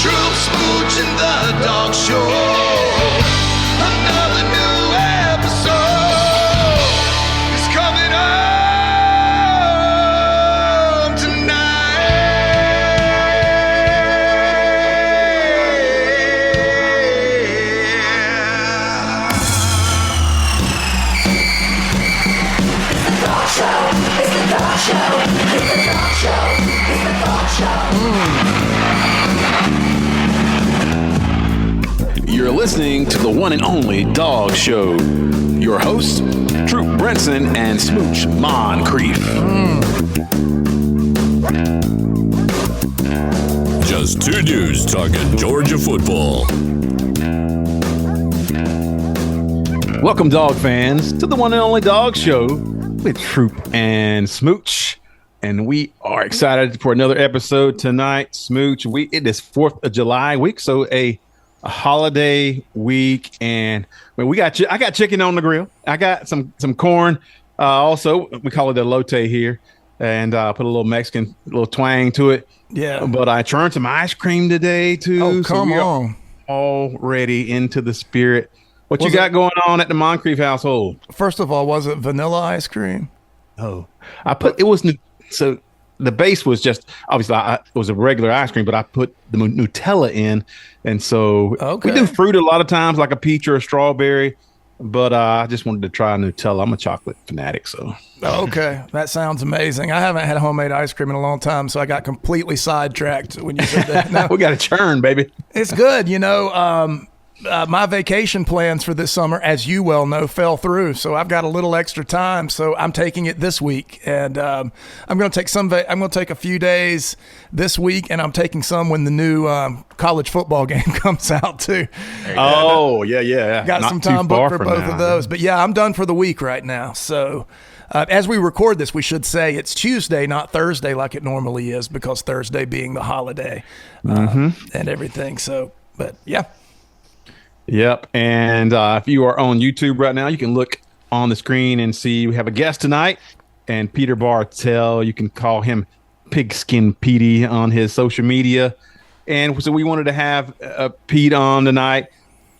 Troup, Smooch, and the Dawgs Show. Another new episode is coming up tonight. It's the Dawgs Show. It's the Dawgs Show. It's the Dawgs Show. You're listening to the one and only Dawgs Show. Your hosts, Troup, Brenson, and Smooch Moncrief. Just two dudes talking Georgia football. Welcome, dog fans, to the one and only Dawgs Show with Troup and Smooch. And we are excited for another episode tonight, Smooch. It is 4th of July week, so a holiday week, and I got chicken on the grill. I got some corn. Also, we call it elote here, and put a little Mexican little twang to it. Yeah. But I churned some ice cream today too. Oh, come on! Already into the spirit. What you got going on at the Moncrief household? First of all, was it vanilla ice cream? Oh, it was so. The base was just obviously it was a regular ice cream, but I put the Nutella in, and so we do fruit a lot of times, like a peach or a strawberry. But I just wanted to try Nutella. I'm a chocolate fanatic, so. Okay, that sounds amazing. I haven't had homemade ice cream in a long time, so I got completely sidetracked when you said that. No, we got a churn, baby. It's good, my vacation plans for this summer, as you well know, fell through. So I've got a little extra time. So I'm taking it this week, and I'm going to take I'm going to take a few days this week, and I'm taking some when the new college football game comes out too. Oh, yeah. Got some time booked for both of those. But yeah, I'm done for the week right now. So as we record this, we should say it's Tuesday, not Thursday, like it normally is, because Thursday being the holiday and everything. So, but yeah. Yep. And if you are on YouTube right now, you can look on the screen and see we have a guest tonight, and Peter Bartell. You can call him Pigskin Petey on his social media. And so we wanted to have Pete on tonight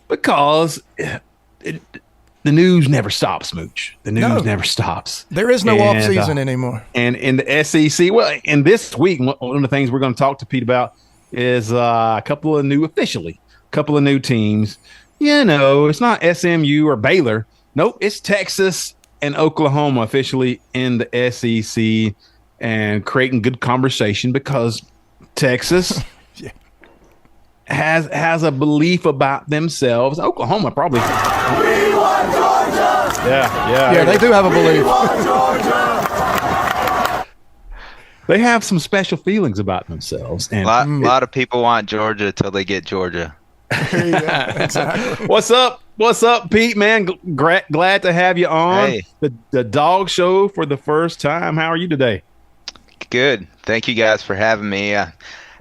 because the news never stops, Smooch. The news never stops. There is no off season anymore. And in the SEC, and this week, one of the things we're going to talk to Pete about is a couple of new teams. It's not SMU or Baylor. Nope, it's Texas and Oklahoma officially in the SEC and creating good conversation because Texas has a belief about themselves. Oklahoma probably. We want Georgia! Yeah, they do have a belief. We want Georgia! They have some special feelings about themselves. And a lot of people want Georgia till they get Georgia. Yeah, exactly. What's up, Pete, man? Glad to have you on the Dawgs Show for the first time. How are you today? Good. Thank you guys for having me.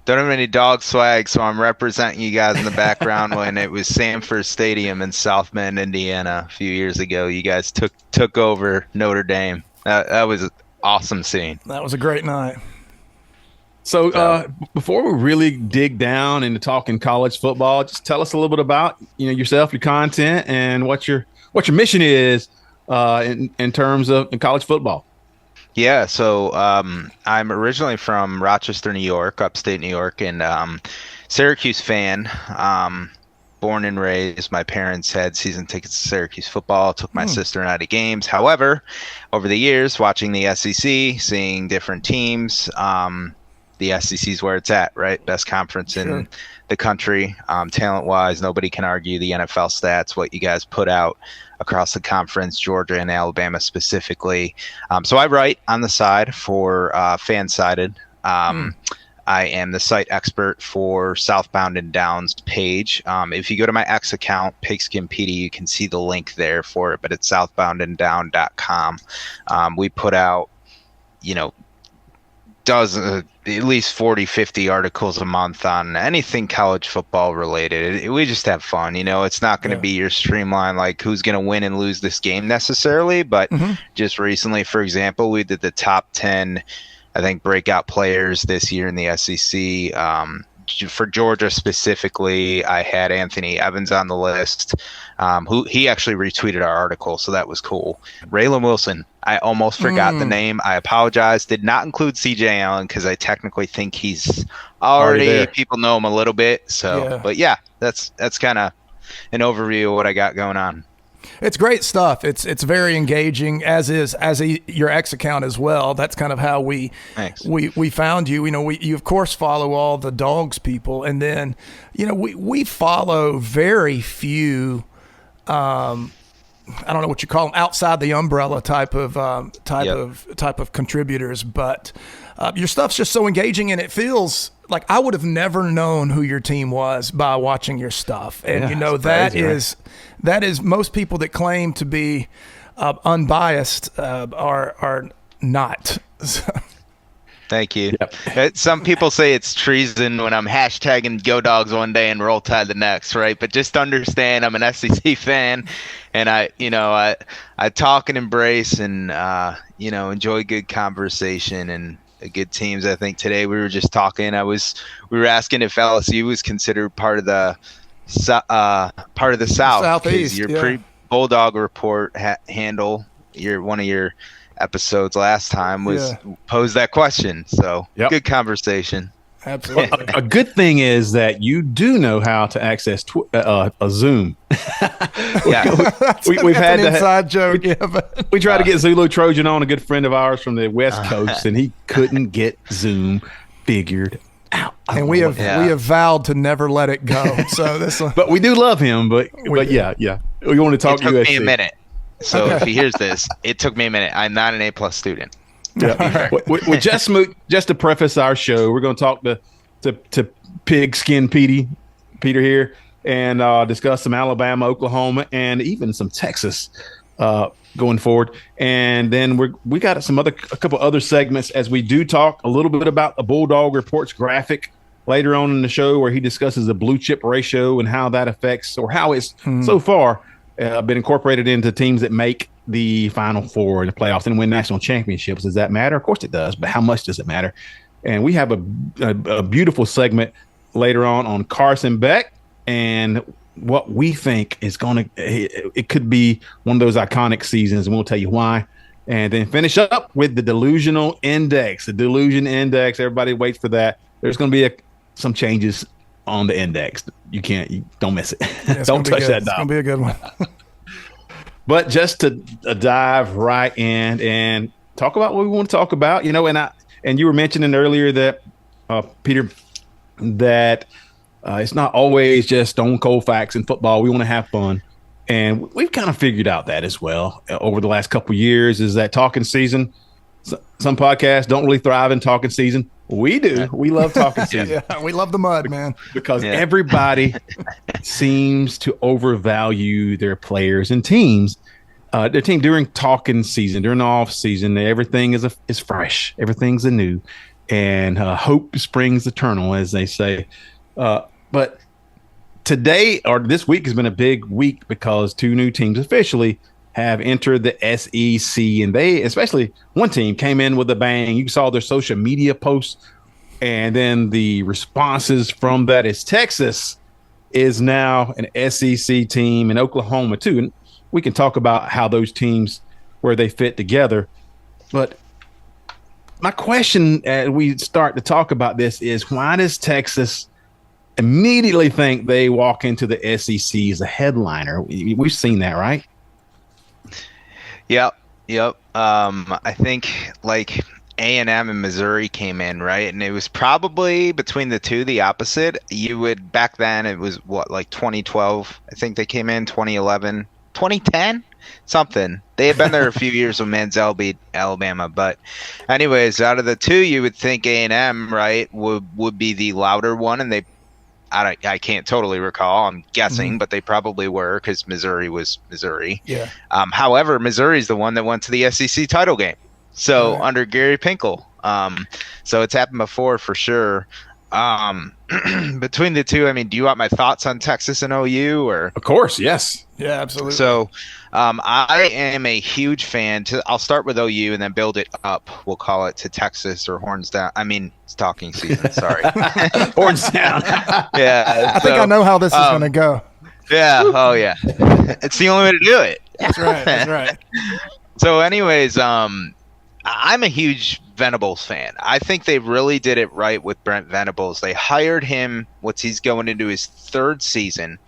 Don't have any dog swag, so I'm representing you guys in the background when it was Sanford Stadium in South Bend, Indiana a few years ago. You guys took over Notre Dame. That was an awesome scene. That was a great night. So before we really dig down into talking college football, just tell us a little bit about yourself, your content, and what your mission is in terms of college football. Yeah, so I'm originally from Rochester, New York, upstate New York, and Syracuse fan. Born and raised. My parents had season tickets to Syracuse football, took my sister and I to games. However, over the years, watching the SEC, seeing different teams, the SEC is where it's at, right? Best conference in the country. Talent-wise, nobody can argue the NFL stats, what you guys put out across the conference, Georgia and Alabama specifically. So I write on the side for Fansided. I am the site expert for Southbound and Down's page. If you go to my X account, Pigskin Petey, you can see the link there for it, but it's southboundanddown.com. We put out, at least 40, 50 articles a month on anything college football related. We just have fun. It's not going to be your streamline, like who's going to win and lose this game necessarily. But just recently, for example, we did the top 10, I think, breakout players this year in the SEC. for Georgia specifically, I had Anthony Evans on the list, who he actually retweeted our article, so that was cool. Raylan Wilson, I almost forgot the name. I apologize. Did not include C.J. Allen because I technically think he's already people know him a little bit. So, but yeah, that's kind of an overview of what I got going on. It's great stuff. It's very engaging, as your X account as well. That's kind of how we found you. You of course follow all the Dawgs people, and then we follow very few. I don't know what you call them, outside the umbrella type of contributors, but your stuff's just so engaging, and it feels like I would have never known who your team was by watching your stuff. And that is most people that claim to be unbiased are not. Thank you. Yep. Some people say it's treason when I'm hashtagging Go Dogs one day and Roll Tide the next, right? But just understand I'm an SEC fan, and I talk and embrace and enjoy good conversation and good teams. I think today we were just talking. We were asking if LSU was considered part of the South. Southeast. Your pre-Bulldog report handle, one of your episodes last time was posed that question. So good conversation. Absolutely. A good thing is that you do know how to access a Zoom. We've had an inside joke. We tried to get Zulu Trojan on, a good friend of ours from the West Coast, and he couldn't get Zoom figured out. And we have vowed to never let it go. So this one, but we do love him. But yeah, we want to talk. It took me a minute. So if he hears this, it took me a minute. I'm not an A+ student. Yeah. we just to preface our show, we're going to talk to Pigskin Petey, Peter here, and discuss some Alabama, Oklahoma, and even some Texas going forward. And then we got a couple other segments as we do talk a little bit about the Bulldog Reports graphic later on in the show, where he discusses the blue chip ratio and how that affects, or how it's so far been incorporated into teams that make the Final Four in the playoffs and win national championships. Does that matter? Of course it does, but how much does it matter? And we have a beautiful segment later on Carson Beck and what we think is it could be one of those iconic seasons, and we'll tell you why. And then finish up with the delusional index. The delusion index, everybody waits for that. There's going to be some changes on the index. You don't miss it. Don't touch that dial. It's going to be a good one. But just to dive right in and talk about what we want to talk about, and you were mentioning earlier that, Peter, that it's not always just stone cold facts in football. We want to have fun. And we've kind of figured out that as well over the last couple of years, is that talking season. Some podcasts don't really thrive in talking season. We do. We love talking season. Yeah, we love the mud, man. Because everybody seems to overvalue their players and teams. Their team during talking season, during the off season, everything is fresh. Everything's anew, and hope springs eternal, as they say. But today, or this week, has been a big week because two new teams officially have entered the SEC, and they, especially one team, came in with a bang. You saw their social media posts, and then the responses from that is Texas is now an SEC team, and Oklahoma too. And we can talk about how those teams, where they fit together. But my question as we start to talk about this is, why does Texas immediately think they walk into the SEC as a headliner? We've seen that, right? Yep. I think like A&M and Missouri came in, right? And it was probably between the two, the opposite. Back then it was like 2012. I think they came in 2011, 2010, something. They had been there a few years when Manziel beat Alabama. But anyways, out of the two, you would think A&M, right, would be the louder one. And I can't totally recall. I'm guessing, but they probably were, because Missouri was Missouri. Yeah. However, Missouri's the one that went to the SEC title game. So under Gary Pinkel. So it's happened before for sure. between the two, I mean, do you want my thoughts on Texas and OU or? Of course, yes. Yeah, absolutely. So, I am a huge fan. I'll start with OU and then build it up. We'll call it to Texas or Horns Down. I mean, it's talking season. Sorry, Horns down. Yeah, I think I know how this is going to go. Yeah. Oh, yeah. It's the only way to do it. That's right. That's right. So, anyways, I'm a huge Venables fan. I think they really did it right with Brent Venables. They hired him. He's going into his third season.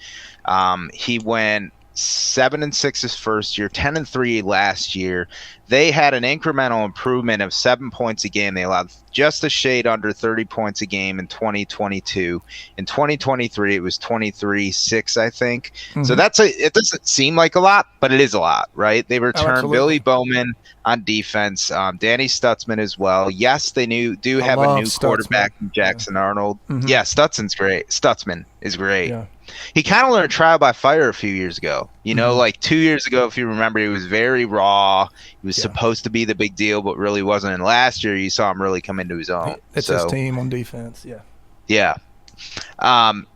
He went 7-6 his first year, 10-3 last year. They had an incremental improvement of 7 points a game. They allowed just a shade under 30 points a game in 2022. In 2023, it was 23-6, I think. Mm-hmm. So it doesn't seem like a lot, but it is a lot, right? They returned Billy Bowman on defense, Danny Stutzman as well. Yes, they do have a new quarterback in Jackson Arnold. Mm-hmm. Yeah, Stutzman's great. Stutzman is great. Yeah. He kind of learned trial by fire a few years ago. Like 2 years ago, if you remember, he was very raw. He was supposed to be the big deal, but really wasn't. And last year, you saw him really come into his own. It's his team on defense, Yeah.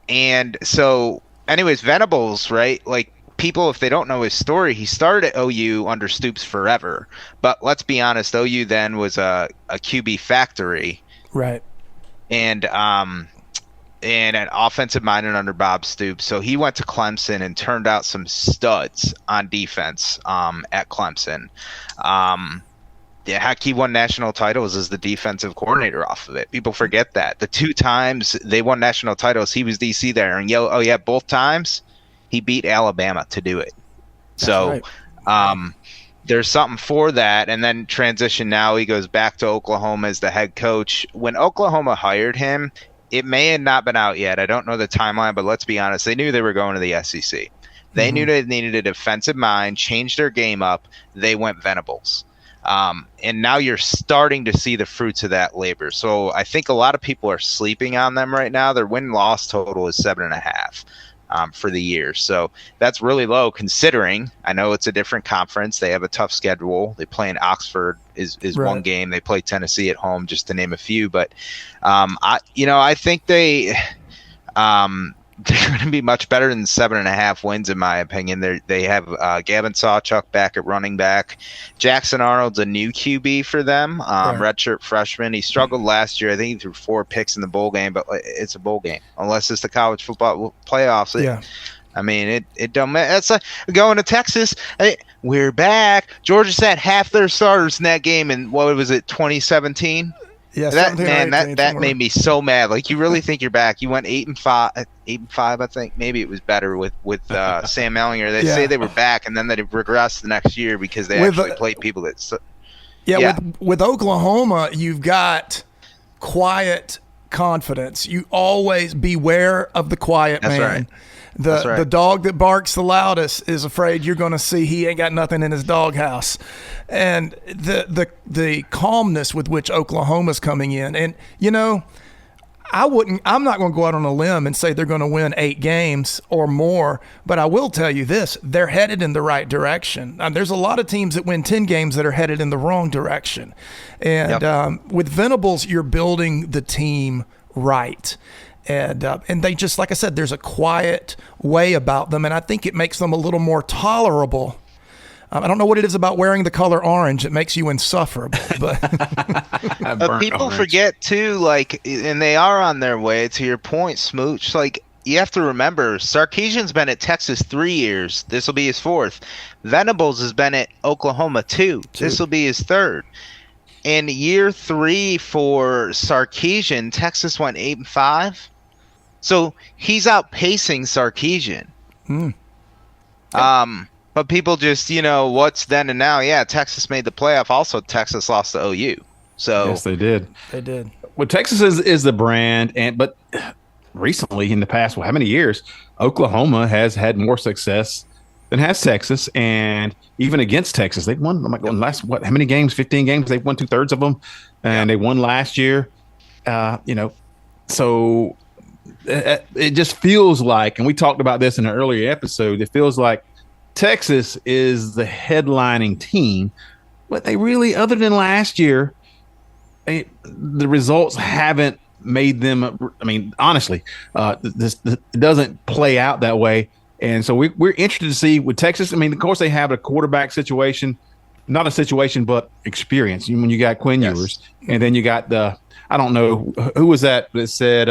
And so, anyways, Venables, right? Like, people, if they don't know his story, he started at OU under Stoops forever. But let's be honest, OU then was a QB factory. Right. And an offensive minded under Bob Stoops. So he went to Clemson and turned out some studs on defense at Clemson. Heck, he won national titles as the defensive coordinator off of it. People forget that. The 2 times they won national titles, he was DC there. And both times he beat Alabama to do it. That's so right. There's something for that. And then transition now, he goes back to Oklahoma as the head coach. When Oklahoma hired him, it may have not been out yet. I don't know the timeline, but let's be honest. They knew they were going to the SEC. They knew they needed a defensive mind, change their game up. They went Venables. And now you're starting to see the fruits of that labor. So I think a lot of people are sleeping on them right now. Their win-loss total is 7.5 for the year. So that's really low considering. I know it's a different conference. They have a tough schedule. They play in Oxford is right. One game. They play Tennessee at home, just to name a few. But I think they're going to be much better than 7.5 wins, in my opinion. They have Gavin Sawchuk back at running back. Jackson Arnold's a new QB for them, redshirt freshman. He struggled last year. I think he threw 4 picks in the bowl game, but it's a bowl game. Unless it's the college football playoffs. I mean, it don't matter. It's like going to Texas. We're back. Georgia sat half their starters in that game in, what was it, 2017? Yeah, that made me so mad. Like, you really think you're back? You went 8-5, I think. Maybe it was better with Sam Ellinger. They say they were back, and then they regressed the next year because they actually played people that. With Oklahoma, you've got quiet confidence. You always beware of the quiet man. Right. The dog that barks the loudest is afraid you're going to see he ain't got nothing in his doghouse. And the calmness with which Oklahoma's coming in. And, I'm not going to go out on a limb and say they're going to win 8 games or more, but I will tell you this, they're headed in the right direction. There's a lot of teams that win 10 games that are headed in the wrong direction. And with Venables, you're building the team right. And they just, like I said, there's a quiet way about them, and I think it makes them a little more tolerable. I don't know what it is about wearing the color orange that makes you insufferable, but people forget too, and they are on their way. To your point, Smooch, you have to remember, Sarkisian's been at Texas 3 years. This will be his 4th. Venables has been at Oklahoma 2. This will be his 3rd. In year 3 for Sarkisian, Texas went 8-5. So he's outpacing Sarkisian. But people just, what's then and now? Yeah, Texas made the playoff. Also, Texas lost to OU. So yes, they did. They did. Well, Texas is the brand, but recently in the past, how many years, Oklahoma has had more success than has Texas, and even against Texas, they've won. I'm like, how many games? 15 games. They've won 2/3 of them, and they won last year. So it just feels like, and we talked about this in an earlier episode, it feels like Texas is the headlining team, but they really, other than last year, the results haven't made them. I mean, honestly, this it doesn't play out that way. And so we're interested to see with Texas. I mean, of course, they have a quarterback situation, not a situation, but experience. When you got Quinn Ewers, and then you got I don't know who was that said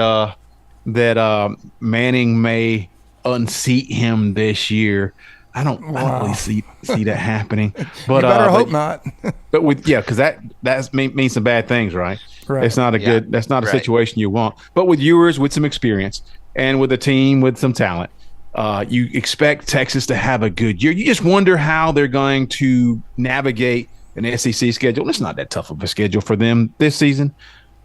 that Manning may unseat him this year. I don't really see that happening. But you better hope not. But because that means some bad things, right? Right. It's not that's not a situation you want. But with Ewers, with some experience, and with a team with some talent, you expect Texas to have a good year. You just wonder how they're going to navigate an SEC schedule. It's not that tough of a schedule for them this season,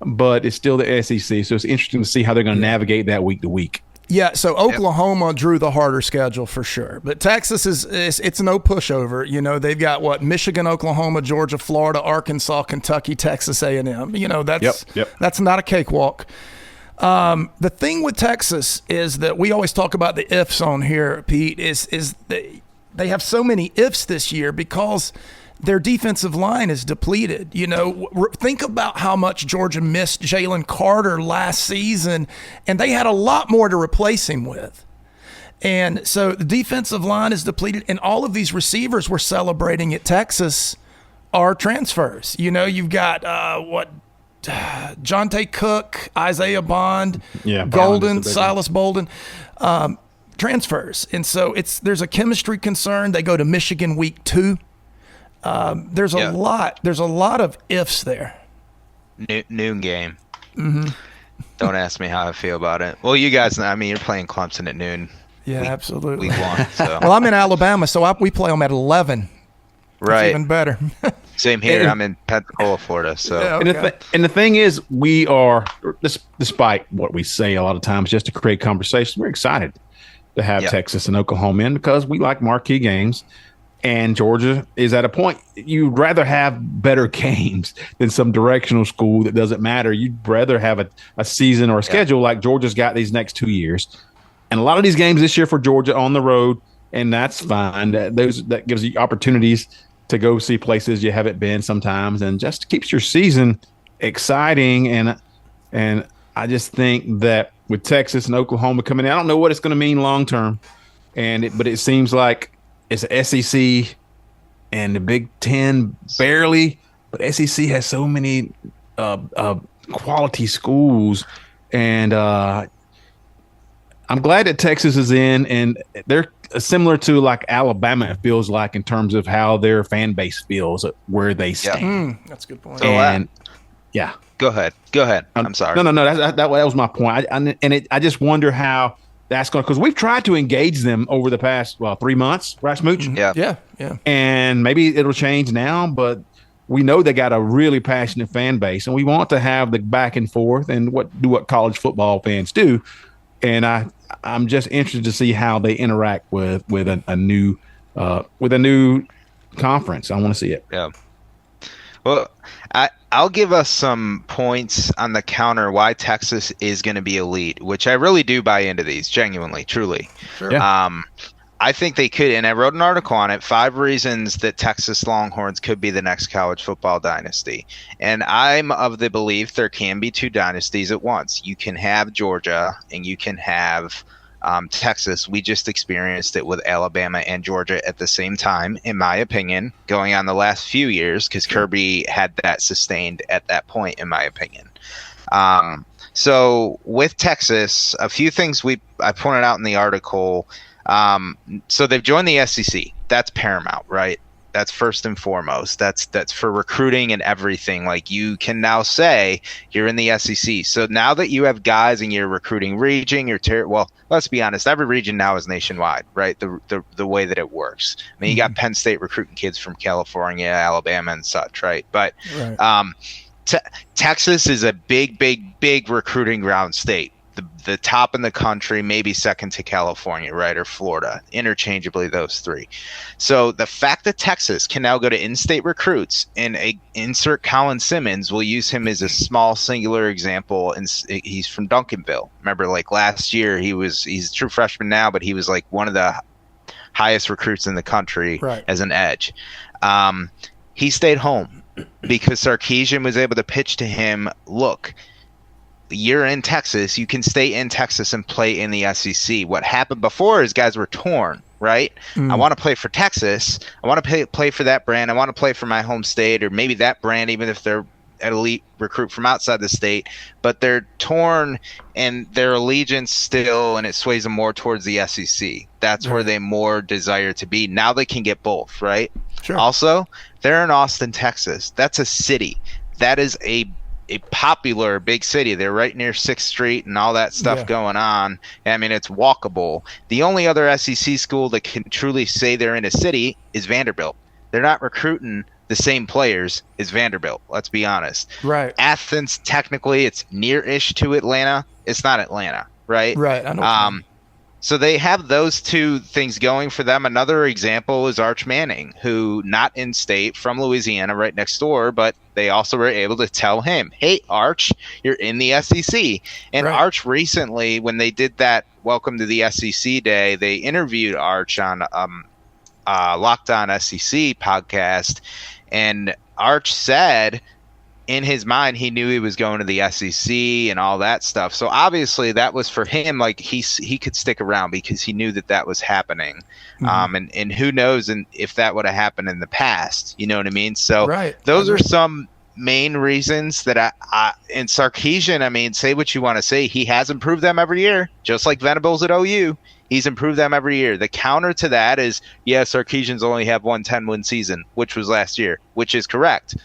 but it's still the SEC. So it's interesting to see how they're going to navigate that week to week. Yeah, so Oklahoma drew the harder schedule for sure, but Texas it's no pushover. You know, they've got Michigan, Oklahoma, Georgia, Florida, Arkansas, Kentucky, Texas A&M. You know, that's not a cakewalk. The thing with Texas is that we always talk about the ifs on here, Pete. Is they have so many ifs this year because their defensive line is depleted. You know, think about how much Georgia missed Jalen Carter last season, and they had a lot more to replace him with. And so the defensive line is depleted, and all of these receivers we're celebrating at Texas are transfers. You know, you've got Jonte Cook, Isaiah Bond, Golden, Silas Bolden, transfers. And so there's a chemistry concern. They go to Michigan week 2. There's a lot of ifs there. Noon game. Mm-hmm. Don't ask me how I feel about it. Well, you guys know, I mean, you're playing Clemson at noon. Yeah, absolutely. Week 1. So. Well, I'm in Alabama, so we play them at 11. Right. It's even better. Same here. I'm in Pensacola, Florida. So. Yeah, okay. And the thing is, we are, despite what we say a lot of times just to create conversation, we're excited to have Texas and Oklahoma in because we like marquee games. And Georgia is at a point you'd rather have better games than some directional school that doesn't matter. You'd rather have a season or a schedule like Georgia's got these next 2 years. And a lot of these games this year for Georgia on the road, and that's fine. That gives you opportunities to go see places you haven't been sometimes, and just keeps your season exciting. And I just think that with Texas and Oklahoma coming in, I don't know what it's going to mean long term, but it seems like it's the SEC and the Big Ten barely, but SEC has so many quality schools, and I'm glad that Texas is in, and they're similar to like Alabama. It feels like in terms of how their fan base feels where they stand. That's a good point. And Go ahead. I'm sorry. No. That was my point. I just wonder how that's going to, because we've tried to engage them over the past 3 months, right, Smooch? Yeah. And maybe it'll change now, but we know they got a really passionate fan base, and we want to have the back and forth and what college football fans do. And I'm just interested to see how they interact with a new conference. I want to see it. Yeah. Well, I'll give us some points on the counter why Texas is going to be elite, which I really do buy into these, genuinely, truly. Sure. Yeah. I think they could, and I wrote an article on it, 5 reasons that Texas Longhorns could be the next college football dynasty. And I'm of the belief there can be 2 dynasties at once. You can have Georgia and you can have Texas. We just experienced it with Alabama and Georgia at the same time, in my opinion, going on the last few years, because Kirby had that sustained at that point, in my opinion. So with Texas, a few things I pointed out in the article. So they've joined the SEC. That's paramount, right? That's first and foremost. That's for recruiting and everything. Like, you can now say you're in the SEC. So now that you have guys in your recruiting region, well, let's be honest, every region now is nationwide, right? The way that it works. I mean, you got Penn State recruiting kids from California, Alabama, and such, right? But Texas is a big recruiting ground state. The top in the country, maybe second to California, right, or Florida, interchangeably those 3. So the fact that Texas can now go to in-state recruits and insert Colin Simmons, we'll use him as a small singular example, and he's from Duncanville. Remember, like last year, he's a true freshman now, but he was like one of the highest recruits in the country as an edge. He stayed home because Sarkisian was able to pitch to him, look, you're in Texas, you can stay in Texas and play in the SEC. What happened before is guys were torn, right? I want to play for Texas. I want to play for that brand. I want to play for my home state, or maybe that brand, even if they're an elite recruit from outside the state, but they're torn and their allegiance still, and it sways them more towards the SEC. That's where they more desire to be. Now they can get both, right? Sure. Also, they're in Austin, Texas. That's a city. That is a popular big city. They're right near 6th Street and all that stuff going on. I mean, it's walkable. The only other SEC school that can truly say they're in a city is Vanderbilt. They're not recruiting the same players as Vanderbilt. Let's be honest. Right. Athens, technically, it's near-ish to Atlanta. It's not Atlanta, right? Right. I know. So they have those two things going for them. Another example is Arch Manning, who not in state, from Louisiana, right next door, but they also were able to tell him, hey, Arch, you're in the SEC. And Arch recently, when they did that Welcome to the SEC Day, they interviewed Arch on Locked On SEC podcast, and Arch said in his mind he knew he was going to the SEC and all that stuff. So obviously that was for him, like he could stick around because he knew that was happening. And who knows if that would have happened in the past, you know what I mean? So those are some main reasons that I in Sarkisian, I mean, say what you want to say, he has improved them every year, just like Venables at OU. He's improved them every year. The counter to that is, Sarkisians only have one 10-win season, which was last year, which is correct.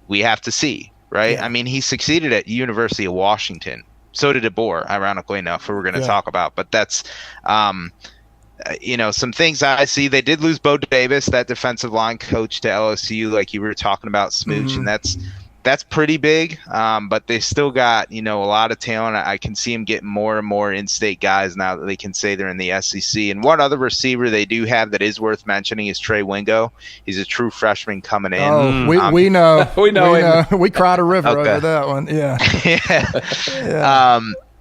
We have to see, right? Yeah. I mean, he succeeded at University of Washington. So did DeBoer, ironically enough, who we're going to talk about. But that's, some things I see. They did lose Bo Davis, that defensive line coach, to LSU, like you were talking about, Smooch, and that's pretty big. But they still got, a lot of talent. I can see them getting more and more in-state guys now that they can say they're in the SEC. And one other receiver they do have that is worth mentioning is Trey Wingo. He's a true freshman coming in. Oh, we know. we know. We cried a river over that one. Yeah.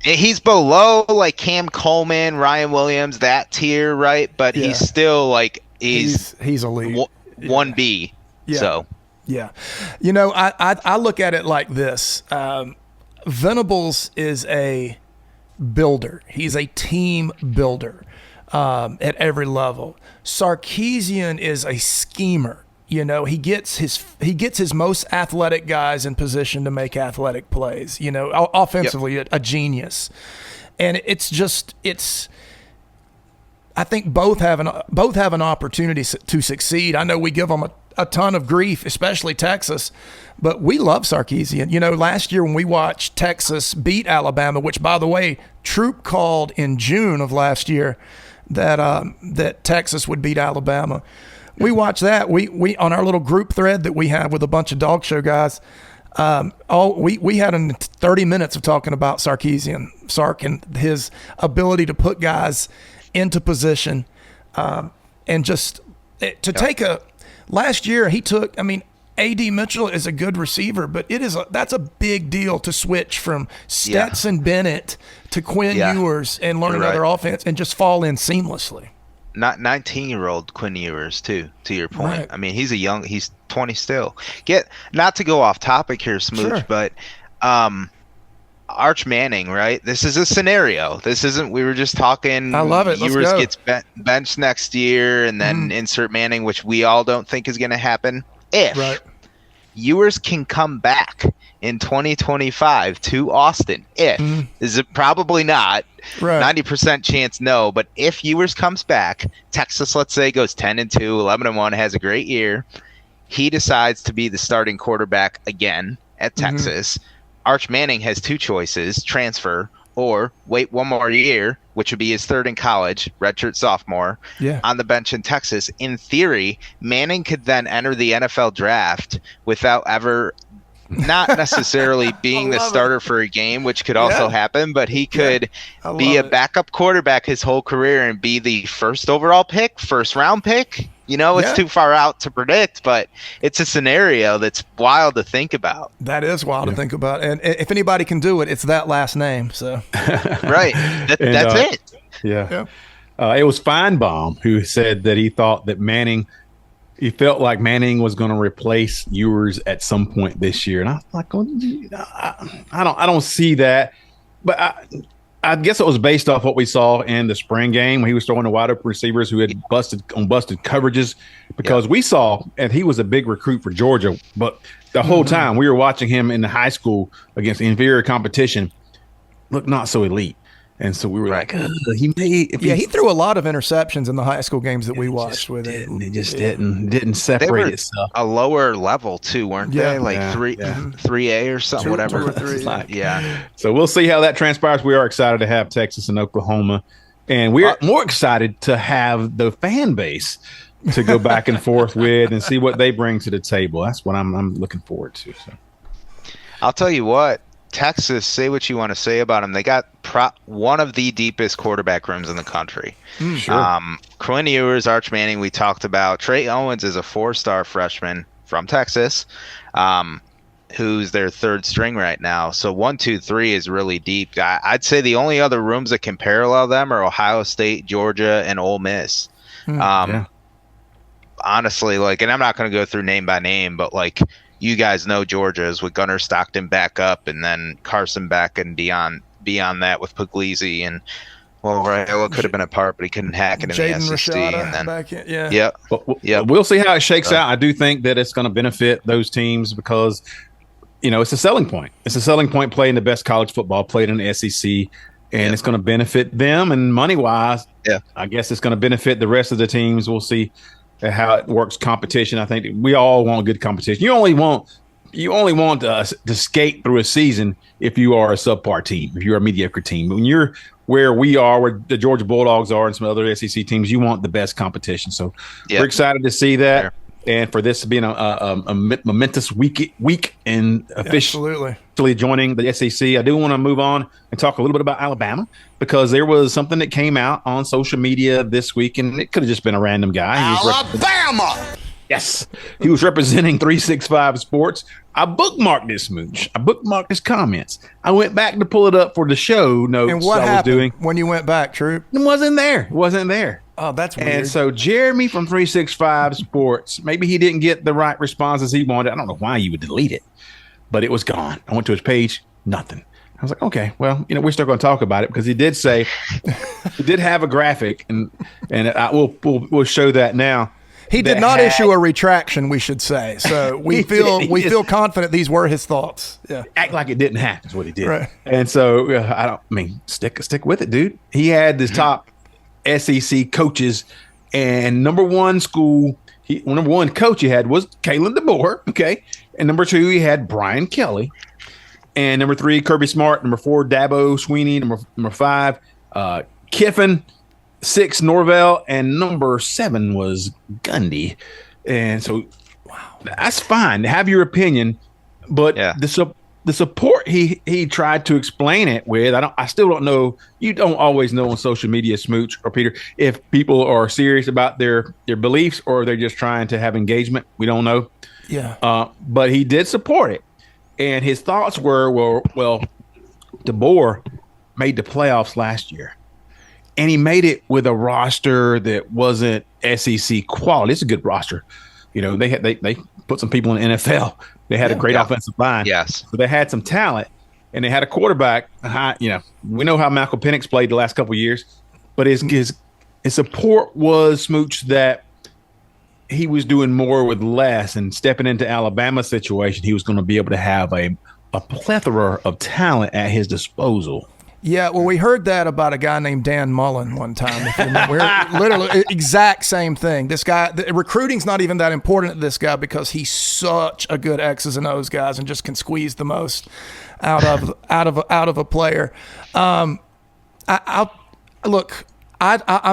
He's below like Cam Coleman, Ryan Williams, that tier, right? But he's still like he's elite. 1B. Yeah. So. Yeah. I look at it like this. Venables is a builder. He's a team builder at every level. Sarkisian is a schemer. He gets his most athletic guys in position to make athletic plays, offensively a genius. And I think both have an opportunity to succeed. I know we give them a ton of grief, especially Texas, but we love Sarkisian. Last year when we watched Texas beat Alabama, which, by the way, Troup called in June of last year that Texas would beat Alabama. We watched that. We on our little group thread that we have with a bunch of dog show guys. We had 30 minutes of talking about Sark and his ability to put guys into position, and just to take last year he took. I mean, A.D. Mitchell is a good receiver, but that's a big deal to switch from Stetson Bennett to Quinn Ewers and learn another offense and just fall in seamlessly. Not 19-year-old Quinn Ewers too. To your point, Right. I mean, he's 20 still. Not to go off topic here, Smooch, but Arch Manning, right? This is a scenario. This isn't. We were just talking. I love it. Let's Ewers go. gets benched next year, and then insert Manning, which we all don't think is going to happen. If Ewers can come back in 2025 to Austin, is it probably not? 90% chance no, but if Ewers comes back, Texas, let's say, goes 10-2, 11-1, has a great year, he decides to be the starting quarterback again at Texas. Arch Manning has two choices: transfer or wait one more year, which would be his third in college, redshirt sophomore, on the bench in Texas. In theory, Manning could then enter the NFL draft without ever not necessarily being the starter for a game, which could also happen, but he could be a backup quarterback his whole career and be the first overall pick, first round pick. It's too far out to predict, but it's a scenario that's wild to think about. That is wild to think about. And if anybody can do it, it's that last name. So right. That's it. Yeah. It was Feinbaum who said that he thought that Manning he felt like Manning was going to replace Ewers at some point this year, and I was like, I don't see that. But I guess it was based off what we saw in the spring game when he was throwing to wide open receivers who had busted coverages, because we saw, and he was a big recruit for Georgia, but the whole time we were watching him in the high school against inferior competition look not so elite. And so we were like, he threw a lot of interceptions in the high school games that we watched with it. It just didn't separate itself. A lower level too, weren't they? Like 3A or something, whatever. 2 or 3. Yeah. So we'll see how that transpires. We are excited to have Texas and Oklahoma, and we're more excited to have the fan base to go back and forth with and see what they bring to the table. That's what I'm looking forward to. So I'll tell you what. Texas, say what you want to say about them. They got one of the deepest quarterback rooms in the country. Sure. Quinn Ewers, Arch Manning, we talked about. Trey Owens is a 4-star freshman from Texas, who's their third string right now. So 1, 2, 3 is really deep. I'd say the only other rooms that can parallel them are Ohio State, Georgia, and Ole Miss. Honestly, and I'm not going to go through name by name, but you guys know Georgia's with Gunnar Stockton back up, and then Carson Beck and beyond that with Puglisi, and Raiola could have been a part, but he couldn't hack it in Jaden the SEC. Rashada And then back in, We'll see how it shakes out. I do think that it's going to benefit those teams because it's a selling point. It's a selling point playing the best college football played in the SEC, and it's going to benefit them. And money wise, I guess it's going to benefit the rest of the teams. We'll see how it works. Competition. I think we all want good competition. You only want to skate through a season if you are a subpar team, if you're a mediocre team. When you're where we are, where the Georgia Bulldogs are and some other SEC teams, you want the best competition. So we're excited to see that. Sure. And for this to be a momentous week and officially joining the SEC, I do want to move on and talk a little bit about Alabama, because there was something that came out on social media this week, and it could have just been a random guy. Alabama! Yes. He was representing 365 Sports. I bookmarked this, Smooch. I bookmarked his comments. I went back to pull it up for the show notes and what I was happened doing. When you went back, Troop? It wasn't there. Oh, that's weird. And so Jeremy from 365 Sports, maybe he didn't get the right responses he wanted. I don't know why you would delete it, but it was gone. I went to his page, nothing. I was like, okay, well, we're still going to talk about it, because he did say he did have a graphic, and we'll show that now. He did not issue a retraction, we should say. So we feel confident these were his thoughts. Yeah, act like it didn't happen is what he did. Right. And so stick with it, dude. He had this top SEC coaches, and number one coach he had was Kalen DeBoer, okay, and number 2 he had Brian Kelly, and number 3 Kirby Smart, number 4 Dabo Sweeney, number 5 Kiffin, 6 Norvell, and number 7 was Gundy. And so that's fine, have your opinion, but the support he tried to explain it with, I still don't know. You don't always know on social media, Smooch or Peter, if people are serious about their beliefs or they're just trying to have engagement. We don't know. Yeah. But he did support it, and his thoughts were, well, DeBoer made the playoffs last year, and he made it with a roster that wasn't SEC quality. It's a good roster. They put some people in the NFL. They had a great offensive line. Yes. So they had some talent, and they had a quarterback. We know how Malcolm Penix played the last couple of years, but his support was, Smooch, that he was doing more with less, and stepping into Alabama's situation, he was going to be able to have a plethora of talent at his disposal. Yeah, well, we heard that about a guy named Dan Mullen one time. If you remember. We're literally exact same thing. This guy, recruiting's not even that important to this guy, because he's such a good X's and O's guys and just can squeeze the most out of a player. I'm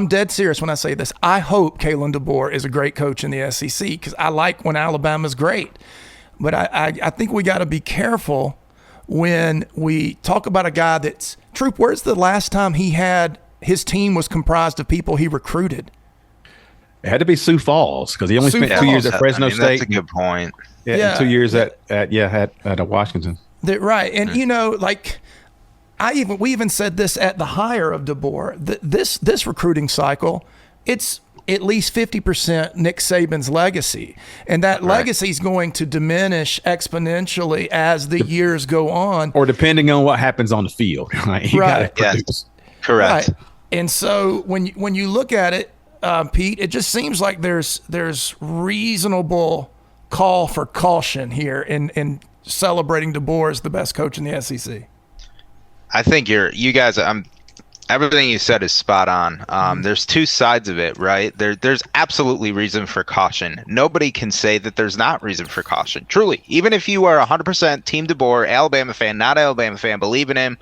dead serious when I say this. I hope Kalen DeBoer is a great coach in the SEC, because I like when Alabama's great, but I think we got to be careful when we talk about a guy that's Troop. Where's the last time his team was comprised of people he recruited? It had to be Sioux Falls, because he only spent 2 years at Fresno State. That's a good point. Yeah. 2 years at Washington. Right, and we even said this at the hire of DeBoer. This recruiting cycle, it's at least 50% Nick Saban's legacy. And that legacy is going to diminish exponentially as the years go on. Or depending on what happens on the field. Right. You gotta produce. Yes. Correct. Right. And so when you look at it, Pete, it just seems like there's reasonable call for caution here in celebrating DeBoer as the best coach in the SEC. I think you guys. Everything you said is spot on. There's two sides of it, right? There's absolutely reason for caution. Nobody can say that there's not reason for caution. Truly, even if you are 100% Team DeBoer, Alabama fan, not Alabama fan, believe in him,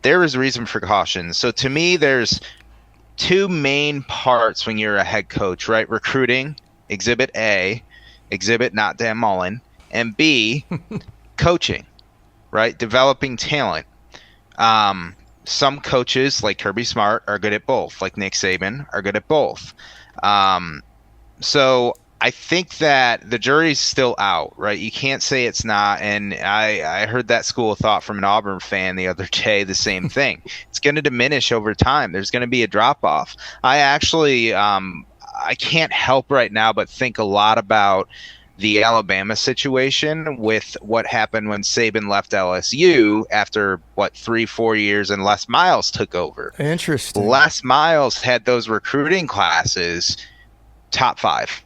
there is reason for caution. So to me, there's two main parts when you're a head coach, right? Recruiting, exhibit A, exhibit not Dan Mullen, and B, coaching, right? Developing talent. Some coaches like Kirby Smart are good at both, like Nick Saban are good at both. So I think that the jury's still out, right? You can't say it's not. And I heard that school of thought from an Auburn fan the other day, the same thing. It's going to diminish over time. There's going to be a drop off. I actually, I can't help right now but think a lot about the Alabama situation with what happened when Saban left LSU after 3-4 years and Les Miles took over. Interesting. Les Miles had those recruiting classes top 5,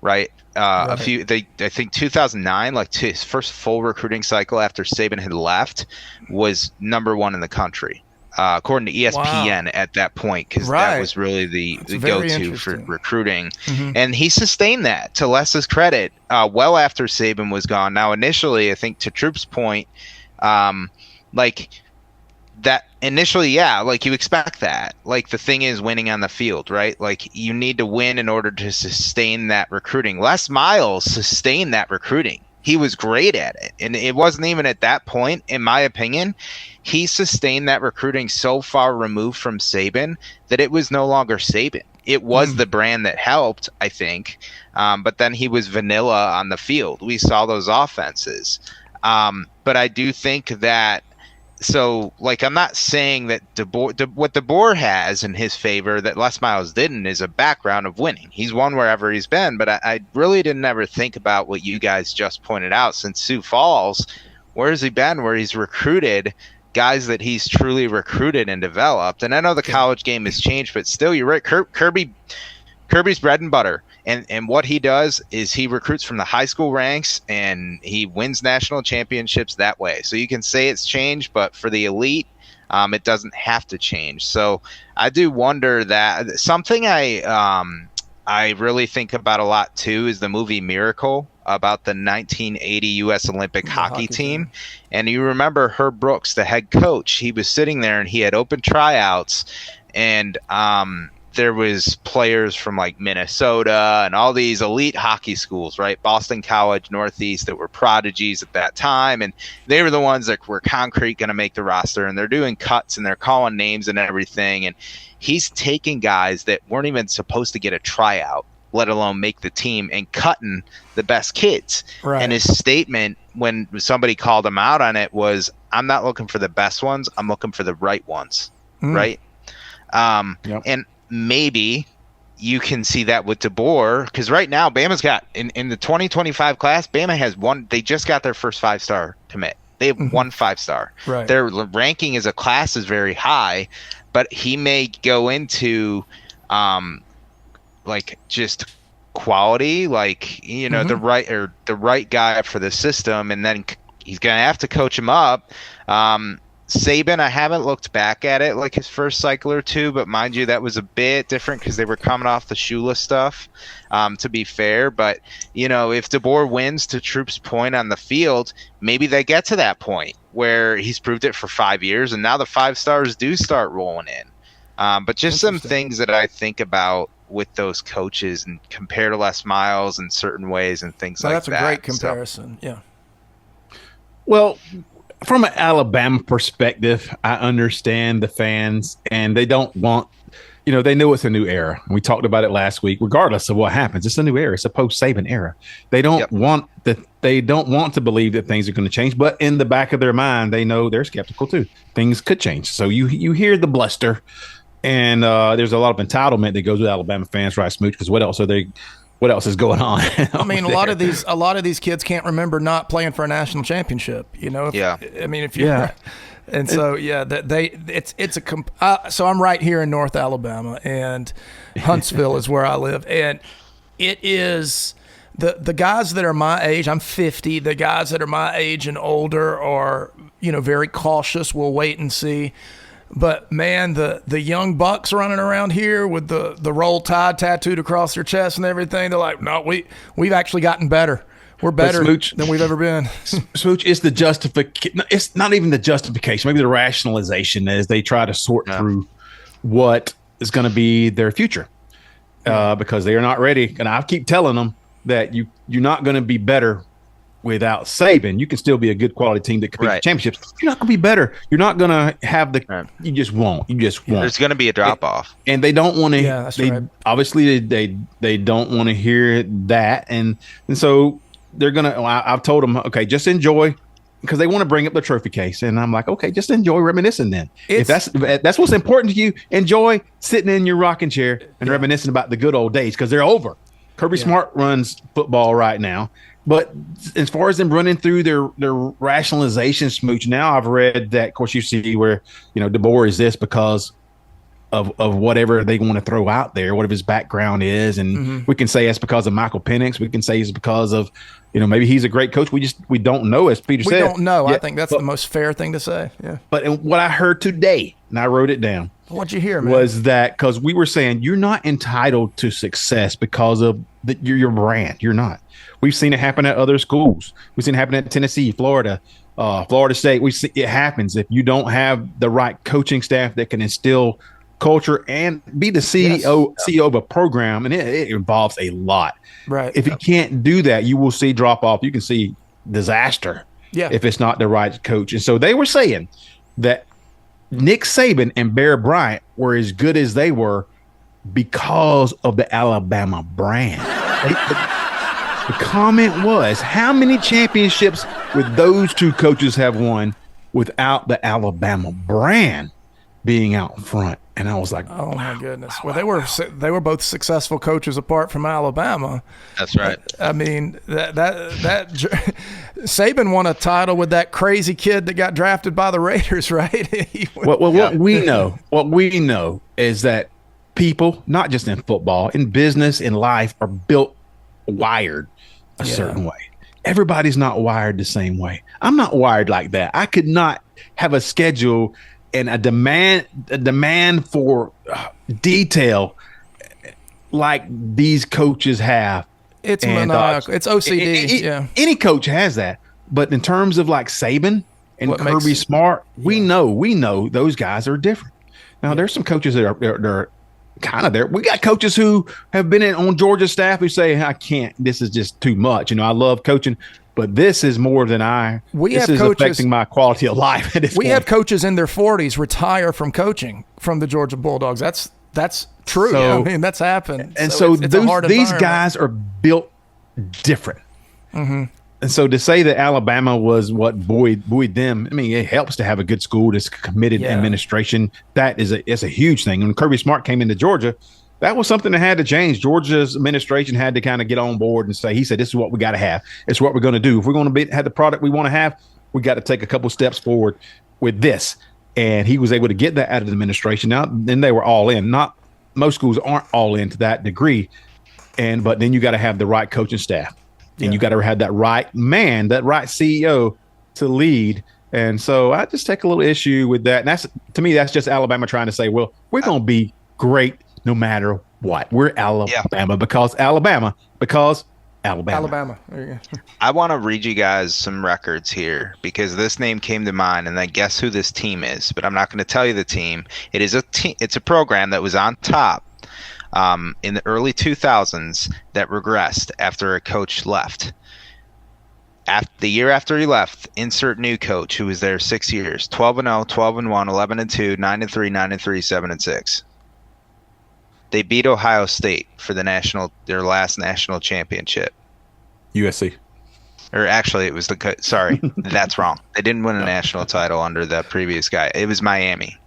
right? I think 2009, like his first full recruiting cycle after Saban had left, was number 1 in the country. According to ESPN at that point, because that was really the go-to for recruiting. And he sustained that, to Les's credit, well after Saban was gone. Now, initially, I think to Troup's point, like you expect that. Like, the thing is winning on the field, right? Like, you need to win in order to sustain that recruiting. Les Miles sustained that recruiting. He was great at it. And it wasn't even at that point, in my opinion, he sustained that recruiting so far removed from Saban that it was no longer Saban. It was the brand that helped, I think. But then he was vanilla on the field. We saw those offenses. But I do think that, so, like, I'm not saying that what DeBoer has in his favor that Les Miles didn't is a background of winning. He's won wherever he's been, but I really didn't ever think about what you guys just pointed out. Since Sioux Falls, where has he been? Where he's recruited guys that he's truly recruited and developed. And I know the college game has changed, but still, you're right. Kirby's bread and butter. And what he does is he recruits from the high school ranks and he wins national championships that way. So you can say it's changed, but for the elite, it doesn't have to change. So I do wonder that something I really think about a lot too is the movie Miracle about the 1980 U.S. Olympic hockey team. And you remember Herb Brooks, the head coach, he was sitting there and he had open tryouts, and there was players from like Minnesota and all these elite hockey schools, right? Boston College, Northeast, that were prodigies at that time. And they were the ones that were concrete going to make the roster. And they're doing cuts and they're calling names and everything. And he's taking guys that weren't even supposed to get a tryout, let alone make the team, and cutting the best kids. Right. And his statement when somebody called him out on it was, I'm not looking for the best ones. I'm looking for the right ones. Right. And maybe you can see that with DeBoer, because right now Bama's got in the 2025 class, Bama has one. They just got their first 5-star commit. They have one 5-star. Right. Their ranking as a class is very high, but he may go into like just quality, like, you know, the right guy for the system, and then he's gonna have to coach him up. Saban, I haven't looked back at it like his first cycle or two, but mind you, that was a bit different because they were coming off the Shula stuff, to be fair. But, you know, if DeBoer wins, to Troup's point on the field, maybe they get to that point where he's proved it for 5 years, and now the 5-stars do start rolling in. But just some things that I think about with those coaches and compare to Les Miles in certain ways and things like that. That's a great comparison, yeah. Well, from an Alabama perspective, I understand the fans, and they don't want, you know, they know it's a new era. We talked about it last week. Regardless of what happens, it's a new era. It's a post-Saban era. They don't want that. They don't want to believe that things are going to change, but in the back of their mind, they know they're skeptical too. Things could change. So you hear the bluster, And there's a lot of entitlement that goes with Alabama fans, right, Smooch? Because what else are they? What else is going on? I mean, a lot of these kids can't remember not playing for a national championship. You know, and so so I'm right here in North Alabama, and Huntsville is where I live, and it is the guys that are my age. I'm 50. The guys that are my age and older are very cautious. We'll wait and see. But man, the young bucks running around here with the Roll Tide tattooed across their chest and everything, they're like, no, we've actually gotten better. We're better than we've ever been. Smooch, it's the justification. It's not even the justification. Maybe the rationalization as they try to sort through what is going to be their future, because they are not ready. And I keep telling them that you're not going to be better without Saban. You can still be a good quality team that competes for championships. You're not going to be better. You're not going to have the. You just won't. There's going to be a drop off, and they don't want to. Yeah, that's right. Obviously, they don't want to hear that, and so they're gonna. I've told them, okay, just enjoy, because they want to bring up the trophy case, and I'm like, okay, just enjoy reminiscing. Then, if that's what's important to you, enjoy sitting in your rocking chair and reminiscing about the good old days, because they're over. Kirby Smart runs football right now. But as far as them running through their rationalization, Smooch, now I've read that, of course, you see where, DeBoer is this because of whatever they want to throw out there, whatever his background is. And we can say it's because of Michael Penix. We can say it's because of, maybe he's a great coach. We don't know, as Peter said. We don't know. Yeah, I think that's the most fair thing to say. Yeah. But what I heard today, and I wrote it down. What'd you hear, man? Was that because we were saying you're not entitled to success because of your brand. You're not. We've seen it happen at other schools. We've seen it happen at Tennessee, Florida, Florida State. We see it happens if you don't have the right coaching staff that can instill culture and be the CEO of a program, and it involves a lot. Right. If you can't do that, you will see drop off. You can see disaster. Yeah. If it's not the right coach. And so they were saying that Nick Saban and Bear Bryant were as good as they were because of the Alabama brand. The comment was, how many championships would those two coaches have won without the Alabama brand being out front? And I was like, oh my goodness. Well, they were both successful coaches apart from Alabama. That's right. I mean, that Saban won a title with that crazy kid that got drafted by the Raiders, right? What we know is that people, not just in football, in business, in life, are wired a certain way. Everybody's not wired the same way. I'm not wired like that. I could not have a schedule and a demand for detail like these coaches have. It's maniacal. It's OCD. Any coach has that. But in terms of like Saban and Kirby Smart, we know those guys are different. Now there's some coaches that are kind of there. We got coaches who have been on Georgia staff who say, I can't, this is just too much. I love coaching, but this is more than this is affecting my quality of life at this point. Have coaches in their 40s retire from coaching from the Georgia Bulldogs. That's true. So, I mean, that's happened. And so these guys are built different. Mm-hmm. And so to say that Alabama was what buoyed them, I mean, it helps to have a good school that's committed administration. It's a huge thing. When Kirby Smart came into Georgia, that was something that had to change. Georgia's administration had to kind of get on board and say, he said, this is what we got to have. It's what we're going to do. If we're going to have the product we want to have, we got to take a couple steps forward with this. And he was able to get that out of the administration. Now, then they were all in. Not most schools aren't all in to that degree. But then you got to have the right coaching staff. And you got to have that right man, that right CEO to lead. And so I just take a little issue with that. And to me, that's just Alabama trying to say, well, we're going to be great no matter what. We're Alabama because Alabama. Alabama. There you go. I want to read you guys some records here because this name came to mind, and then guess who this team is. But I'm not going to tell you the team. It is it's a program that was on top in the early 2000s that regressed after a coach left. The year after he left, insert new coach who was there 6 years: 12-0, 12-1, 11-2, 9-3, 9-3, 7-6. They beat Ohio State for their last national championship. USC. Or actually, it was sorry, that's wrong. They didn't win a national title under the previous guy. It was Miami,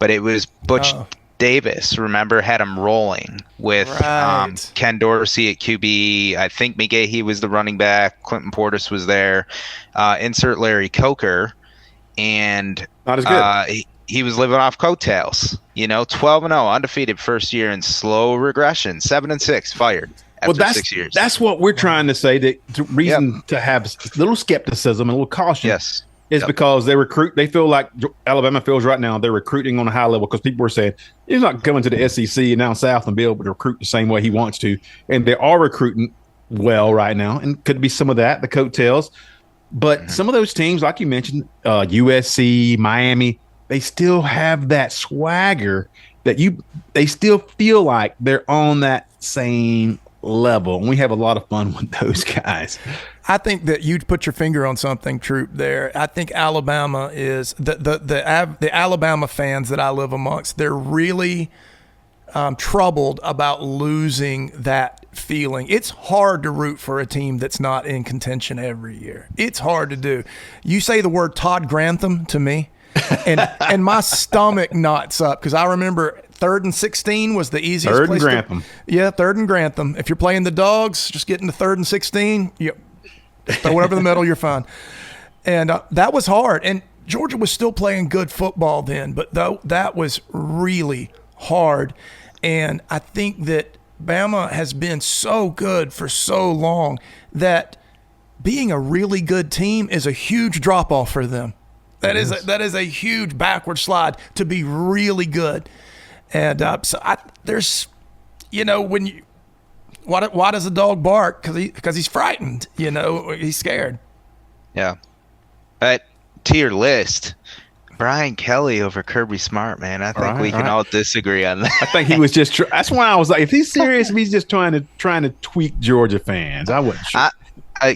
but it was Butch. Davis, remember, had him rolling with Right. Ken Dorsey at QB. I think McGahee was the running back. Clinton Portis was there. Insert Larry Coker. And Not as good. he was living off coattails. 12-0, undefeated first year in slow regression. 7-6, fired after 6 years. That's what we're trying to say. The reason to have a little skepticism and a little caution Yes. is because they feel like Alabama feels right now they're recruiting on a high level because people are saying he's not coming to the SEC and down south and be able to recruit the same way he wants to. And they are recruiting well right now, and could be some of that, the coattails. But some of those teams, like you mentioned, USC, Miami, they still have that swagger that they still feel like they're on that same level. And we have a lot of fun with those guys. I think that you'd put your finger on something, Troup, there. I think Alabama is the Alabama fans that I live amongst. They're really troubled about losing that feeling. It's hard to root for a team that's not in contention every year. It's hard to do. You say the word Todd Grantham to me, and my stomach knots up because I remember 3rd and 16 was the easiest Third place and Grantham. Yeah, 3rd and Grantham. If you're playing the Dawgs, just get into 3rd and 16. Throw whatever the middle, you're fine. And that was hard. And Georgia was still playing good football then, but that was really hard. And I think that Bama has been so good for so long that being a really good team is a huge drop-off for them. That is a huge backward slide to be really good. And there's, when you, why does a dog bark? Because he's frightened, he's scared. Yeah. But to your list, Brian Kelly over Kirby Smart, man. I think we can all disagree on that. I think he was just. That's why I was like, if he's serious, if he's just trying to tweak Georgia fans, I wasn't sure.